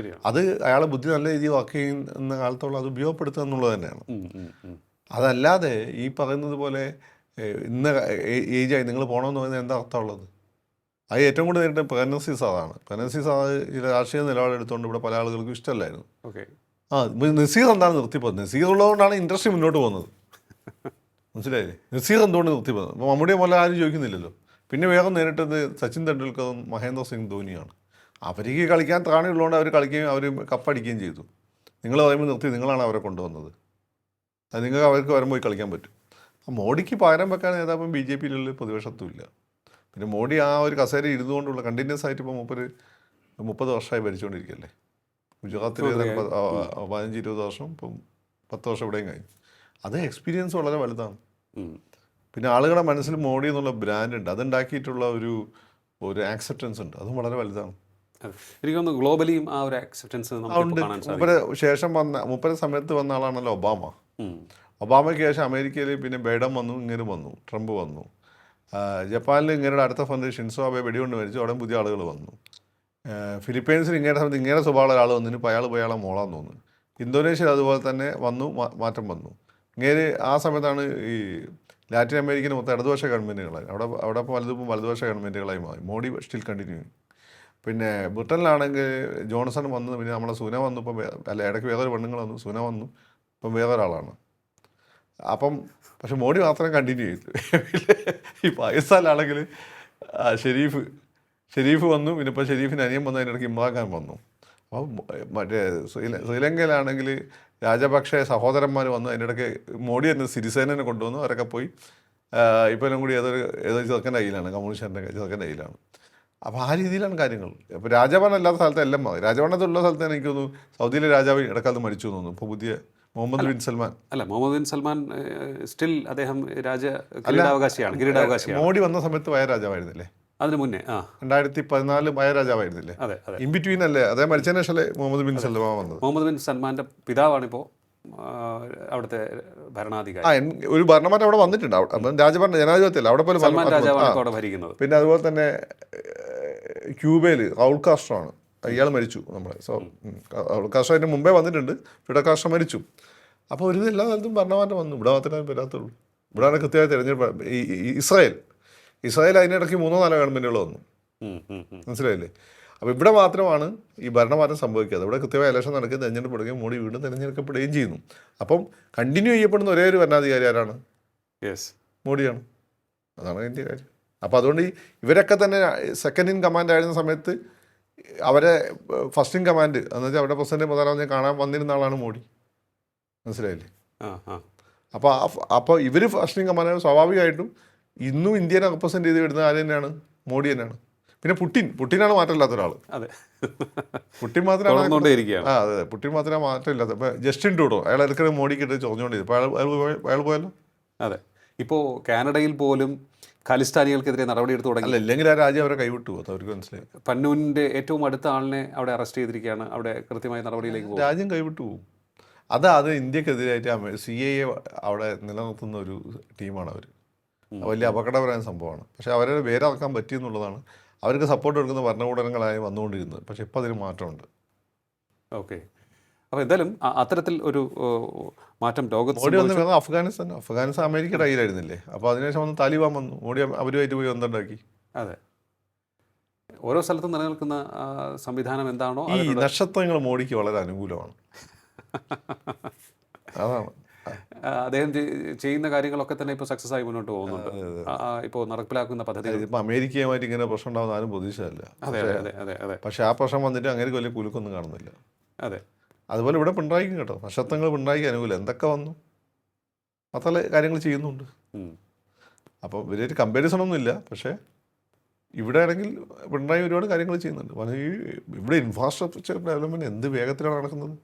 അത് അയാളെ ബുദ്ധി നല്ല രീതിയിൽ വർക്ക് ചെയ്യുന്ന കാലത്തോളം അത് ഉപയോഗപ്പെടുത്തുക എന്നുള്ളത് തന്നെയാണ്. അതല്ലാതെ ഈ പറയുന്നത് പോലെ ഇന്ന ഏജായി നിങ്ങൾ പോകണമെന്ന് പറയുന്നത് എന്താ അർത്ഥമുള്ളത്? അത് ഏറ്റവും കൂടുതൽ നേരിട്ട് പ്രഗ്നൻസി സാധാണ്. പ്രഗ്നൻസി സാധാ ഈ രാഷ്ട്രീയ നിലപാടെടുത്തുകൊണ്ട് ഇവിടെ പല ആളുകൾക്കും ഇഷ്ടമല്ലായിരുന്നു. നസീർ എന്താണ് നിർത്തിപ്പോകുന്നത്? നസീർ ഉള്ളതുകൊണ്ടാണ് ഇൻഡസ്ട്രി മുന്നോട്ട് പോകുന്നത്. മനസ്സിലായില്ലേ? നസീർ എന്തുകൊണ്ട് നിർത്തിപ്പോകുന്നത്? അപ്പോൾ മമ്മൂടിയെ പോലെ ആരും ചോദിക്കുന്നില്ലല്ലോ. പിന്നെ വേഗം നേരിട്ടത് സച്ചിൻ തെണ്ടുൽക്കറും മഹേന്ദ്ര സിംഗ് ധോനിയാണ്. അവർക്ക് കളിക്കാൻ ത്രാണിയുള്ളതുകൊണ്ട് അവർ കളിക്കുകയും അവർ കപ്പടിക്കുകയും ചെയ്തു. നിങ്ങൾ പറയുമ്പോൾ നിർത്തി, നിങ്ങളാണ് അവരെ കൊണ്ടുവന്നത്. അത് നിങ്ങൾക്ക് അവർക്ക് വരുമ്പോൾ പോയി കളിക്കാൻ പറ്റും. മോഡിക്ക് പകരം വെക്കാൻ നേതാവും BJP-യിലുള്ള പ്രതിപക്ഷത്തും ഇല്ല. പിന്നെ മോഡി ആ ഒരു കസേര ഇരുന്നുകൊണ്ടുള്ള കണ്ടിന്യൂസ് ആയിട്ട് ഇപ്പോൾ 30 വർഷമായി ഭരിച്ചുകൊണ്ടിരിക്കുകയല്ലേ. ഗുജറാത്തിൽ 15-20 വർഷം, ഇപ്പം 10 വർഷം ഇവിടെയും കഴിഞ്ഞു. അത് എക്സ്പീരിയൻസ് വളരെ വലുതാണ്. പിന്നെ ആളുകളുടെ മനസ്സിൽ മോഡി എന്നുള്ള ബ്രാൻഡ് ഉണ്ട്, അതുണ്ടാക്കിയിട്ടുള്ള ഒരു ആക്സെപ്റ്റൻസ് ഉണ്ട്, അതും വളരെ വലുതാണ്. എനിക്ക് തോന്നുന്നു ഗ്ലോബലിയും ആ ഒരു ആക്സെപ്റ്റൻസ് ശേഷം മുപ്പത് സമയത്ത് വന്ന ആളാണല്ലോ ഒബാമ. ഒബാമയ്ക്ക് ശേഷം അമേരിക്കയിൽ പിന്നെ ബൈഡൻ വന്നു, ഇങ്ങനെ വന്നു, ട്രംപ് വന്നു. ജപ്പാനിൽ ഇങ്ങനെ അടുത്ത ഫണ്ട് ഷിൻസോ ആബെ വെടികൊണ്ട് മരിച്ചു, അവിടെ പുതിയ ആളുകൾ വന്നു. ഫിലിപ്പൈൻസിൽ ഇങ്ങനെ സമയത്ത് ഇങ്ങനെ സ്വഭാവമുള്ള ഒരാൾ വന്നിന് ഇപ്പോൾ അയാൾ പോയാളെ മോളാന്ന് തോന്നുന്നു. ഇന്തോനേഷ്യയിൽ അതുപോലെ തന്നെ വന്നു, മാറ്റം വന്നു. ഇങ്ങനെ ആ സമയത്താണ് ഈ ലാറ്റിൻ അമേരിക്കയിൽ മൊത്തം ഇടതുപക്ഷ ഗവൺമെൻറ്റുകളായി. അവിടെ ഇപ്പോൾ വലതുപക്ഷ ഗവൺമെൻറ്റുകളായി മാറി. Modi still continue. പിന്നെ ബ്രിട്ടനിലാണെങ്കിൽ ജോൺസൺ വന്നു, പിന്നെ നമ്മളെ സുന വന്നു, ഇപ്പം അല്ല ഇടയ്ക്ക് വേറൊരു പെണ്ണുങ്ങൾ വന്നു, സുന വന്നു, ഇപ്പം വേറൊരാളാണ്. അപ്പം പക്ഷെ മോഡി മാത്രമേ കണ്ടിന്യൂ ചെയ്തു. ഈ പാകിസ്ഥാനിലാണെങ്കിൽ ഷെരീഫ് വന്നു, പിന്നെ ഇപ്പോൾ ഷെരീഫിന് അനിയൻ വന്നു, അതിനിടയ്ക്ക് ഇമ്രാൻഖാൻ വന്നു. അപ്പോൾ മറ്റേ ശ്രീലങ്കയിലാണെങ്കിൽ രാജപക്ഷെ സഹോദരന്മാർ വന്നു, അതിനിടയ്ക്ക് മോഡി തന്നെ സിരിസേനനെ കൊണ്ടുവന്നു, അവരൊക്കെ പോയി. ഇപ്പോൾ എല്ലാം കൂടി ഏതോ ചെറുക്കൻ്റെ കയ്യിലാണ്, കമ്മ്യൂണിസ്റ്റിൻ്റെ ചെറുക്കൻ്റെ കയ്യിലാണ്. അപ്പോൾ ആ രീതിയിലാണ് കാര്യങ്ങൾ. ഇപ്പോൾ രാജഭരണം അല്ലാത്ത സ്ഥലത്ത് എല്ലാം മാറി. രാജഭരണത്തിലുള്ള സ്ഥലത്ത് എനിക്ക് തോന്നുന്നു സൗദിയിലെ രാജാവ് ഇടക്കാലത്ത് മരിച്ചു തോന്നുന്നു. ഇപ്പോൾ പുതിയ മുഹമ്മദ് ബിൻ സൽമാൻ സ്റ്റിൽ അദ്ദേഹം കിരീടാവകാശിയാണ്. മോഡി വന്ന സമയത്ത് വയ രാജാവായിരുന്നില്ലേ? അതിന് മുന്നേ 2014 വയ രാജാവായിരുന്നില്ലേ? ഇൻ ബിറ്റ്വീൻ അല്ലേ അദ്ദേഹം മരിച്ചതിന് ശേഷമല്ലേ മുഹമ്മദ് ബിൻ സൽമാൻ വന്നത്? മുഹമ്മദ് ബിൻ സൽമാന്റെ പിതാവാണിപ്പോൾ അവിടുത്തെ ഭരണാധികാരി. ഒരു ഭരണമാറ്റം അവിടെ വന്നിട്ടുണ്ട്. രാജഭരണം ജനാധിപത്യല്ല അവിടെ പോലും ഭരിക്കുന്നത്. പിന്നെ അതുപോലെ തന്നെ ക്യൂബയിൽ റൗൾ കാസ്ട്രോ ആണ്, ഇയാൾ മരിച്ചു. നമ്മളെ റൗൾ കാസ്ട്രോ അതിന് മുമ്പേ വന്നിട്ടുണ്ട്, ഫിഡൽ കാസ്ട്രോ മരിച്ചു. അപ്പോൾ ഒരു എല്ലാ കാലത്തും ഭരണമാറ്റം വന്നു. ഇവിടെ മാത്രമേ വരാത്തുള്ളൂ. ഇവിടെയാണ് കൃത്യമായി തിരഞ്ഞെടുപ്പ്. ഇസ്രായേൽ അതിനിടയ്ക്ക് 3-4 ഗവൺമെൻറ്റുകൾ വന്നു. മനസ്സിലായില്ലേ? അപ്പോൾ ഇവിടെ മാത്രമാണ് ഈ ഭരണമാറ്റം സംഭവിക്കാതെ. ഇവിടെ കൃത്യമായ ഇലക്ഷൻ നടക്കുകയും തിരഞ്ഞെടുപ്പെടുകയും മോഡി വീണ്ടും തിരഞ്ഞെടുക്കപ്പെടുകയും ചെയ്യുന്നു. അപ്പം കണ്ടിന്യൂ ചെയ്യപ്പെടുന്ന ഒരേ ഒരു ഭരണാധികാരി ആരാണ്? മോഡിയാണ്. അതാണ് അതിൻ്റെ കാര്യം. അപ്പോൾ അതുകൊണ്ട് ഇവരൊക്കെ തന്നെ സെക്കൻഡ് ഇൻ കമാൻഡ് ആയിരുന്ന സമയത്ത് അവരെ ഫസ്റ്റ് ഇൻ കമാൻഡ് എന്ന് വെച്ചാൽ അവരുടെ പ്രസിഡന്റ് പ്രധാനമന്ത്രി കാണാൻ വന്നിരുന്ന ആളാണ് മോഡി. മനസ്സിലായില്ലേ? അപ്പോൾ ഇവർ ഫസ്റ്റ് ഇൻ കമാൻഡ് സ്വാഭാവികമായിട്ടും ഇന്നും ഇന്ത്യനെ റെപ്രസെൻറ്റ് ചെയ്ത് വരുന്ന ആര് തന്നെയാണ്? മോഡി തന്നെയാണ്. പിന്നെ പുട്ടിനാണ് മാറ്റമില്ലാത്ത ഒരാൾ. അതെ, പുട്ടിൻ മാത്രമാണ് അതെ, പുട്ടിൻ മാത്രമേ മാറ്റമില്ലാത്ത. ഇപ്പോൾ ജസ്റ്റിൻ ട്രൂഡോ അയാൾ ഇടയ്ക്കിടെ മോഡിക്കിട്ട് ചോദിച്ചുകൊണ്ടിരുന്നു. ഇപ്പോൾ അയാൾ പോയല്ലോ. അതെ, ഇപ്പോൾ കാനഡയിൽ പോലും ഖലിസ്ഥാനികൾക്കെതിരെ നടപടിയെടുത്ത് തുടങ്ങി. അല്ല, ഇല്ലെങ്കിൽ ആ രാജ്യം അവരെ കൈവിട്ടു പോകും. അവർക്ക് മനസ്സിലായി. പന്നൂനിൻ്റെ ഏറ്റവും അടുത്ത ആളിനെ അവിടെ അറസ്റ്റ് ചെയ്തിരിക്കുകയാണ്. അവിടെ കൃത്യമായ നടപടിയിലേക്ക് പോകും. രാജ്യം കൈവിട്ടു പോകും. അത് ഇന്ത്യക്കെതിരായിട്ട് CIA അവിടെ നിലനിർത്തുന്ന ഒരു ടീമാണ് അവർ. വലിയ അപകടപരമായ സംഭവമാണ്. പക്ഷേ അവരെ വേരാക്കാൻ പറ്റിയെന്നുള്ളതാണ്. അവർക്ക് സപ്പോർട്ട് കൊടുക്കുന്ന ഭരണകൂടങ്ങളായി വന്നുകൊണ്ടിരുന്നത്. പക്ഷേ ഇപ്പോൾ അതിന് മാറ്റമുണ്ട്. ഓക്കെ, അപ്പോൾ എന്തായാലും അത്തരത്തിൽ ഒരു മാറ്റം ലോകത്ത് മോഡി വന്ന് വേണം. അഫ്ഗാനിസ്ഥാൻ അമേരിക്കയുടെ കയ്യിലായിരുന്നില്ലേ? അപ്പോൾ അതിനുശേഷം വന്ന് താലിബാൻ വന്നു. മോഡി അവരുമായിട്ട് പോയി ബന്ധമുണ്ടാക്കി. അതെ, ഓരോ സ്ഥലത്തും നിലനിൽക്കുന്ന സംവിധാനം എന്താണോ ഈ നക്ഷത്രങ്ങൾ മോഡിക്ക് വളരെ അനുകൂലമാണ്. അതാണ് അദ്ദേഹം ചെയ്യുന്ന കാര്യങ്ങളൊക്കെ തന്നെ ഇപ്പോൾ സക്സസ് ആയി മുന്നോട്ട് പോകുന്നുണ്ട്. ഇപ്പോൾ നടപ്പിലാക്കുന്ന പദ്ധതി ഇപ്പോൾ അമേരിക്കയുമായിട്ട് ഇങ്ങനെ പ്രശ്നം ഉണ്ടാകുന്ന ആരും പ്രതീക്ഷയല്ല. അതെ അതെ അതെ അതെ. പക്ഷേ ആ പ്രശ്നം വന്നിട്ട് അങ്ങനെ വലിയ കുലുക്കൊന്നും കാണുന്നില്ല. അതെ, അതുപോലെ ഇവിടെ പിണറായിക്കും കേട്ടോ, നക്ഷത്രങ്ങൾ പിണറായിക്ക് അനുകൂലം. എന്തൊക്കെ വന്നു അത്ര കാര്യങ്ങൾ ചെയ്യുന്നുണ്ട്. അപ്പോൾ വലിയൊരു കമ്പാരിസൺ ഒന്നുമില്ല. പക്ഷേ ഇവിടെ ആണെങ്കിൽ പിണറായി ഒരുപാട് കാര്യങ്ങൾ ചെയ്യുന്നുണ്ട്. ഇവിടെ ഇൻഫ്രാസ്ട്രക്ചർ ഡെവലപ്മെൻറ്റ് എന്ത് വേഗത്തിലാണ് നടക്കുന്നത്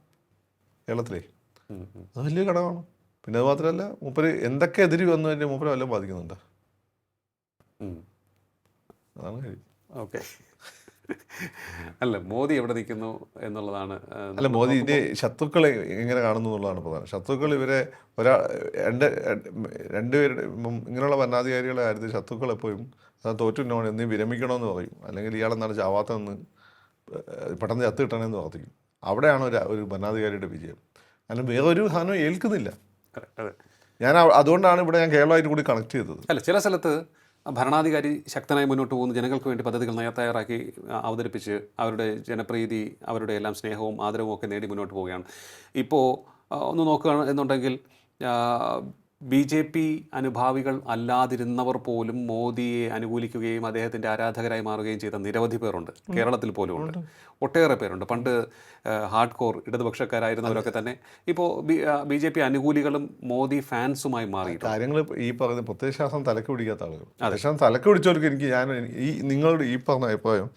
കേരളത്തിലെ. അത് വലിയ ഘടകമാണ്. പിന്നെ അത് മാത്രമല്ല, മൂപ്പര് എന്തൊക്കെ എതിരി വന്നു കഴിഞ്ഞാൽ മൂപ്പര് വല്ലതും ബാധിക്കുന്നുണ്ടോ? അതാണ് കാര്യം. ഓക്കെ, അല്ല മോദി എവിടെ നിൽക്കുന്നു എന്നുള്ളതാണ്. അല്ല, മോദി ഇതിൻ്റെ ശത്രുക്കളെ എങ്ങനെ കാണുന്നു എന്നുള്ളതാണ് പ്രധാനം. ശത്രുക്കൾ ഇവരെ രണ്ടുപേരുടെ ഇങ്ങനെയുള്ള ഭരണാധികാരികളെ കാര്യത്തിൽ ശത്രുക്കൾ എപ്പോഴും തോറ്റുന്നോ എന്തെങ്കിലും വിരമിക്കണമെന്ന് പറയും. അല്ലെങ്കിൽ ഇയാളെന്നാണ് ചാവാത്തതെന്ന് പെട്ടെന്ന് ചത്ത് കിട്ടണമെന്ന് പ്രാർത്ഥിക്കും. അവിടെയാണ് ഒരു ഭരണാധികാരിയുടെ വിജയം. കാരണം വേറൊരു സാധനം ഏൽക്കുന്നില്ല. ഞാൻ അതുകൊണ്ടാണ് ഇവിടെ ഞാൻ കേരളമായിട്ട് കൂടി കണക്ട് ചെയ്തത്. അല്ല, ചില സ്ഥലത്ത് ഭരണാധികാരി ശക്തനായി മുന്നോട്ട് പോകുന്നു, ജനങ്ങൾക്ക് വേണ്ടി പദ്ധതികൾ തയ്യാറാക്കി അവതരിപ്പിച്ച് അവരുടെ ജനപ്രീതി, അവരുടെ എല്ലാം സ്നേഹവും ആദരവും ഒക്കെ നേടി മുന്നോട്ട് പോവുകയാണ്. ഇപ്പോൾ ഒന്ന് നോക്കുകയാണ് എന്നുണ്ടെങ്കിൽ BJP അനുഭാവികൾ അല്ലാതിരുന്നവർ പോലും മോദിയെ അനുകൂലിക്കുകയും അദ്ദേഹത്തിൻ്റെ ആരാധകരായി മാറുകയും ചെയ്ത നിരവധി പേരുണ്ട്. കേരളത്തിൽ പോലും ഉണ്ട്, ഒട്ടേറെ പേരുണ്ട്. പണ്ട് ഹാർഡ് കോർ ഇടതുപക്ഷക്കാരായിരുന്നവരൊക്കെ തന്നെ ഇപ്പോൾ BJP അനുകൂലികളും മോദി ഫാൻസുമായി മാറി. കാര്യങ്ങൾ ഈ പറഞ്ഞ പ്രത്യയശാസ്ത്രം തലക്ക് പിടിക്കാത്ത ആളുകൾ, പ്രത്യയശാസ്ത്രം തലക്ക് പിടിച്ചവർക്ക് ഈ നിങ്ങളുടെ ഈ പറഞ്ഞ അഭിപ്രായം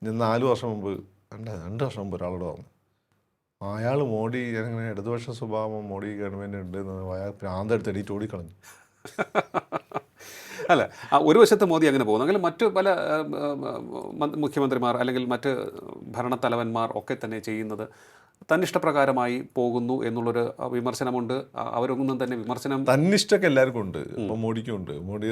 ഞാൻ 4 വർഷം മുമ്പ് 2 വർഷം മുമ്പ് ഒരാളോട് പറഞ്ഞു. അയാൾ മോഡി ഇങ്ങനെ ഇടതുപക്ഷ സ്വഭാവം മോഡി ഗവൺമെൻറ് ഉണ്ട് എന്ന് അയാൾ പ്രാന്തെടുത്ത് എണീറ്റ് ഓടിക്കളഞ്ഞു. അല്ല, ഒരു വശത്ത് മോദി അങ്ങനെ പോകുന്നു, അല്ലെങ്കിൽ മറ്റു പല മുഖ്യമന്ത്രിമാർ അല്ലെങ്കിൽ മറ്റ് ഭരണത്തലവന്മാർ ഒക്കെ തന്നെ ചെയ്യുന്നത് തന്നിഷ്ടപ്രകാരമായി പോകുന്നു എന്നുള്ളൊരു വിമർശനമുണ്ട്. അവരൊന്നും തന്നെ വിമർശനം തന്നിഷ്ടമൊക്കെ എല്ലാവർക്കും ഉണ്ട്. ഇപ്പം മോഡിക്കും ഉണ്ട്. മോഡി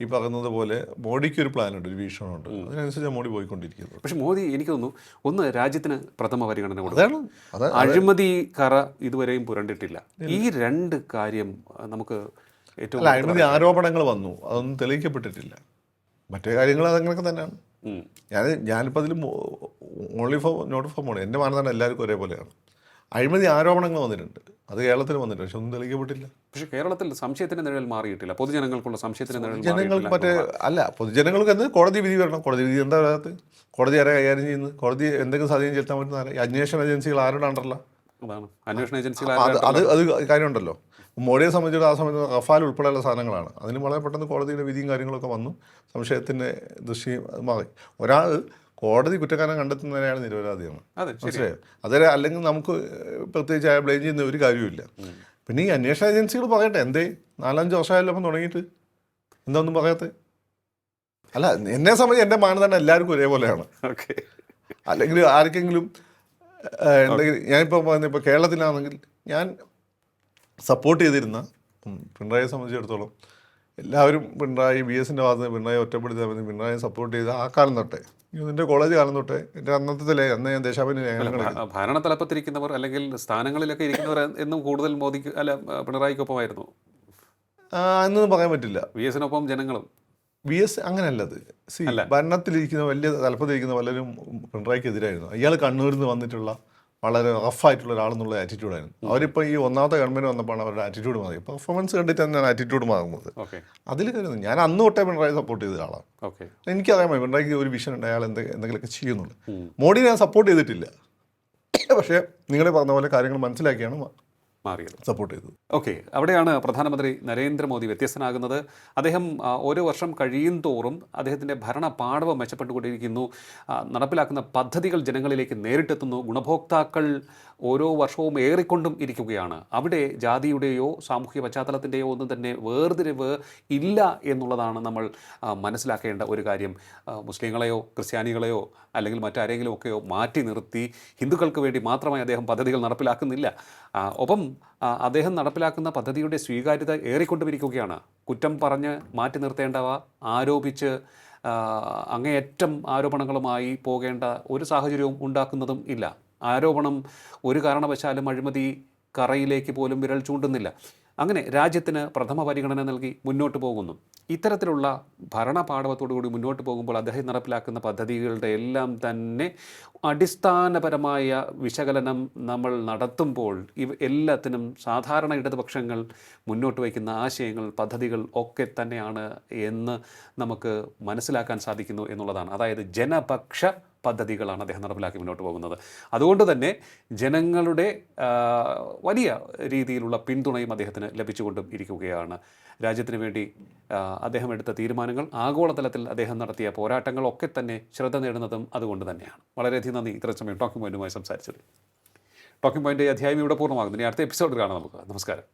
ഈ പറയുന്നത് പോലെ മോഡിക്ക് ഒരു പ്ലാനുണ്ട്, ഒരു വീക്ഷണമുണ്ട്. അതിനനുസരിച്ച് മോഡി പോയിക്കൊണ്ടിരിക്കുന്നത്. പക്ഷെ മോദി എനിക്ക് തോന്നുന്നു ഒന്ന് രാജ്യത്തിന് പ്രഥമ പരിഗണന കൊടുക്കണം. അഴിമതി കറ ഇതുവരെയും പുരണ്ടിട്ടില്ല. ഈ 2 കാര്യം നമുക്ക് ഏറ്റവും അഴിമതി ആരോപണങ്ങൾ വന്നു, അതൊന്നും തെളിയിക്കപ്പെട്ടിട്ടില്ല. മറ്റേ കാര്യങ്ങൾ അതങ്ങനെയൊക്കെ തന്നെയാണ്. ഞാനിപ്പോൾ അതിൽ only for not for Modi എൻ്റെ മാനദണ്ഡം എല്ലാവർക്കും ഒരേപോലെയാണ്. അഴിമതി ആരോപണങ്ങൾ വന്നിട്ടുണ്ട്, അത് കേരളത്തിൽ വന്നിട്ടുണ്ട്, പക്ഷെ ഒന്നും തെളിയിക്കപ്പെട്ടില്ല. പക്ഷേ കേരളത്തിൽ സംശയത്തിന് നിഴൽ മാറിയിട്ടില്ല. പൊതുജനങ്ങൾക്കുള്ള സംശയത്തിന് നിഴൽ ജനങ്ങൾക്ക് പൊതുജനങ്ങൾക്ക് എന്ത് കോടതി വിധി വരണം. കോടതി വിധി എന്താ വരാത്തത്? കോടതി ആരെ കൈകാര്യം ചെയ്യുന്നത്? കോടതി എന്തെങ്കിലും സ്വാധീനം ചെലുത്താൻ പറ്റുന്ന അന്വേഷണ ഏജൻസികൾ ആരുടെ അണ്ടറല്ല? അതാണ് അന്വേഷണ ഏജൻസികൾ. അത് കാര്യമുണ്ടല്ലോ. മോഡിയെ സംബന്ധിച്ചിടത്തോളം ആ സമയത്ത് റഫാൽ ഉൾപ്പെടെയുള്ള സാധനങ്ങളാണ്. അതിന് വളരെ പെട്ടെന്ന് കോടതിയുടെ വിധിയും കാര്യങ്ങളൊക്കെ വന്നു, സംശയത്തിൻ്റെ ദൃഷ്ടി മാറി. ഒരാൾ കോടതി കുറ്റക്കാരനെ കണ്ടെത്തുന്നതിനാണ് നിരപരാധിയാണ്. മനസ്സിലായോ? അതേ അല്ലെങ്കിൽ നമുക്ക് പ്രത്യേകിച്ച് അയാൾ ബ്ലെയിം ചെയ്യുന്ന ഒരു കാര്യമില്ല. പിന്നെ ഈ അന്വേഷണ ഏജൻസികൾ പറയട്ടെ, എന്തേ 4-5 വർഷമായല്ലോ അപ്പം തുടങ്ങിയിട്ട് എന്താ ഒന്നും പറയാത്തത്? അല്ല, എന്നെ സംബന്ധിച്ച് എൻ്റെ മാനദണ്ഡം എല്ലാവർക്കും ഒരേപോലെയാണ്. അല്ലെങ്കിൽ ആർക്കെങ്കിലും എന്തെങ്കിലും ഞാനിപ്പോൾ ഇപ്പോൾ കേരളത്തിലാണെങ്കിൽ ഞാൻ സപ്പോർട്ട് ചെയ്തിരുന്ന പിണറായിയെ സംബന്ധിച്ചിടത്തോളം എല്ലാവരും പിണറായി BSൻ്റെ ഭാഗത്ത് നിന്ന് പിണറായി ഒറ്റപ്പെടുത്താൻ വേണ്ടി പിണറായി സപ്പോർട്ട് ചെയ്ത ആ കാലം തൊട്ടേ, എൻ്റെ കോളേജ് കാലം തൊട്ടേ, എൻ്റെ അന്ന് ഞാൻ ദേശാഭിമാനി ഭരണതലപ്പത്തിരിക്കുന്നവർ അല്ലെങ്കിൽ സ്ഥാനങ്ങളിലൊക്കെ ഇരിക്കുന്നവർ എന്നും കൂടുതൽ മോദിക്ക് അല്ല പിണറായിക്കൊപ്പമായിരുന്നു എന്നൊന്നും പറയാൻ പറ്റില്ല. BSനൊപ്പം ജനങ്ങളും BS അങ്ങനെയല്ലത്. ഭരണത്തിലിരിക്കുന്ന വലിയ തലപ്പത്തിരിക്കുന്ന പലരും പിണറായിക്ക് എതിരായിരുന്നു. ഇയാൾ കണ്ണൂരിൽ നിന്ന് വന്നിട്ടുള്ള വളരെ റഫായിട്ടുള്ള ഒരാളെന്നുള്ള ആറ്റിറ്റ്യൂഡായിരുന്നു. അവരിപ്പോൾ ഈ ഒന്നാമത്തെ ഗവൺമെൻറ് വന്നപ്പോഴാണ് അവരുടെ ആറ്റിറ്റ്യൂഡ് മാറി. പെർഫോമൻസ് കണ്ടിട്ട് തന്നെയാണ് ആറ്റിറ്റ്യൂഡ് മാറുന്നത്. ഓക്കെ അതിൽ കരുതുന്നു ഞാൻ അന്ന് തൊട്ടേ പിണറായി സപ്പോർട്ട് ചെയ്ത ആളാണ്. ഓക്കെ എനിക്കറിയാമോ പിണറായിക്ക് ഒരു വിഷൻ ഉണ്ട്, അയാൾ എന്തെങ്കിലുമൊക്കെ ചെയ്യുന്നുള്ളൂ. മോഡി ഞാൻ സപ്പോർട്ട് ചെയ്തിട്ടില്ല, പക്ഷേ നിങ്ങൾ പറഞ്ഞ പോലെ കാര്യങ്ങൾ മനസ്സിലാക്കിയാണ് മാറിയത്, സപ്പോർട്ട് ചെയ്തത്. ഓക്കെ. അവിടെയാണ് പ്രധാനമന്ത്രി നരേന്ദ്രമോദി വ്യത്യസ്തനാകുന്നത്. അദ്ദേഹം ഓരോ വർഷം കഴിയും തോറും അദ്ദേഹത്തിൻ്റെ ഭരണ പാടവം മെച്ചപ്പെട്ടുകൊണ്ടിരിക്കുന്നു. നടപ്പിലാക്കുന്ന പദ്ധതികൾ ജനങ്ങളിലേക്ക് നേരിട്ടെത്തുന്നു. ഗുണഭോക്താക്കൾ ഓരോ വർഷവും ഏറിക്കൊണ്ടും ഇരിക്കുകയാണ്. അവിടെ ജാതിയുടെയോ സാമൂഹിക പശ്ചാത്തലത്തിൻ്റെയോ ഒന്നും തന്നെ വേർതിരിവ് ഇല്ല എന്നുള്ളതാണ് നമ്മൾ മനസ്സിലാക്കേണ്ട ഒരു കാര്യം. മുസ്ലിങ്ങളെയോ ക്രിസ്ത്യാനികളെയോ അല്ലെങ്കിൽ മറ്റാരെങ്കിലും ഒക്കെയോ മാറ്റി നിർത്തി ഹിന്ദുക്കൾക്ക് വേണ്ടി മാത്രമായി അദ്ദേഹം പദ്ധതികൾ നടപ്പിലാക്കുന്നില്ല. ഒപ്പം അദ്ദേഹം നടപ്പിലാക്കുന്ന പദ്ധതിയുടെ സ്വീകാര്യത ഏറിക്കൊണ്ടുമിരിക്കുകയാണ്. കുറ്റം പറഞ്ഞ് മാറ്റി നിർത്തേണ്ടവ ആരോപിച്ച് അങ്ങേയറ്റം ആരോപണങ്ങളുമായി പോകേണ്ട ഒരു സാഹചര്യവും ഉണ്ടാക്കുന്നതും ഇല്ല. ആരോപണം ഒരു കാരണവശാലും അഴിമതി കറയിലേക്ക് പോലും വിരൽ ചൂണ്ടുന്നില്ല. അങ്ങനെ രാജ്യത്തിന് പ്രഥമ പരിഗണന നൽകി മുന്നോട്ട് പോകുന്നു. ഇത്തരത്തിലുള്ള ഭരണപാടവത്തോടുകൂടി മുന്നോട്ട് പോകുമ്പോൾ അദ്ദേഹം നടപ്പിലാക്കുന്ന പദ്ധതികളുടെ എല്ലാം തന്നെ അടിസ്ഥാനപരമായ വിശകലനം നമ്മൾ നടത്തുമ്പോൾ എല്ലാത്തിനും സാധാരണ ഇടതുപക്ഷങ്ങൾ മുന്നോട്ട് വയ്ക്കുന്ന ആശയങ്ങൾ, പദ്ധതികൾ ഒക്കെ തന്നെയാണ് എന്ന് നമുക്ക് മനസ്സിലാക്കാൻ സാധിക്കുന്നു എന്നുള്ളതാണ്. അതായത് ജനപക്ഷ പദ്ധതികളാണ് അദ്ദേഹം നടപ്പിലാക്കി മുന്നോട്ട് പോകുന്നത്. അതുകൊണ്ട് തന്നെ ജനങ്ങളുടെ വലിയ രീതിയിലുള്ള പിന്തുണയും അദ്ദേഹത്തിന് ലഭിച്ചുകൊണ്ടും ഇരിക്കുകയാണ്. രാജ്യത്തിന് വേണ്ടി അദ്ദേഹം എടുത്ത തീരുമാനങ്ങൾ, ആഗോളതലത്തിൽ അദ്ദേഹം നടത്തിയ പോരാട്ടങ്ങളൊക്കെ തന്നെ ശ്രദ്ധ നേടുന്നതും അതുകൊണ്ട് തന്നെയാണ്. വളരെയധികം നന്ദി ഇത്ര സമയം ടോക്കിംഗ് പോയിന്റുമായി സംസാരിച്ചത്. ടോക്കിംഗ് പോയിന്റ് അധ്യായം ഇവിടെ പൂർണ്ണമാകുന്നു. ഇനി അടുത്ത എപ്പിസോഡിൽ കാണാം നമുക്ക്. നമസ്കാരം.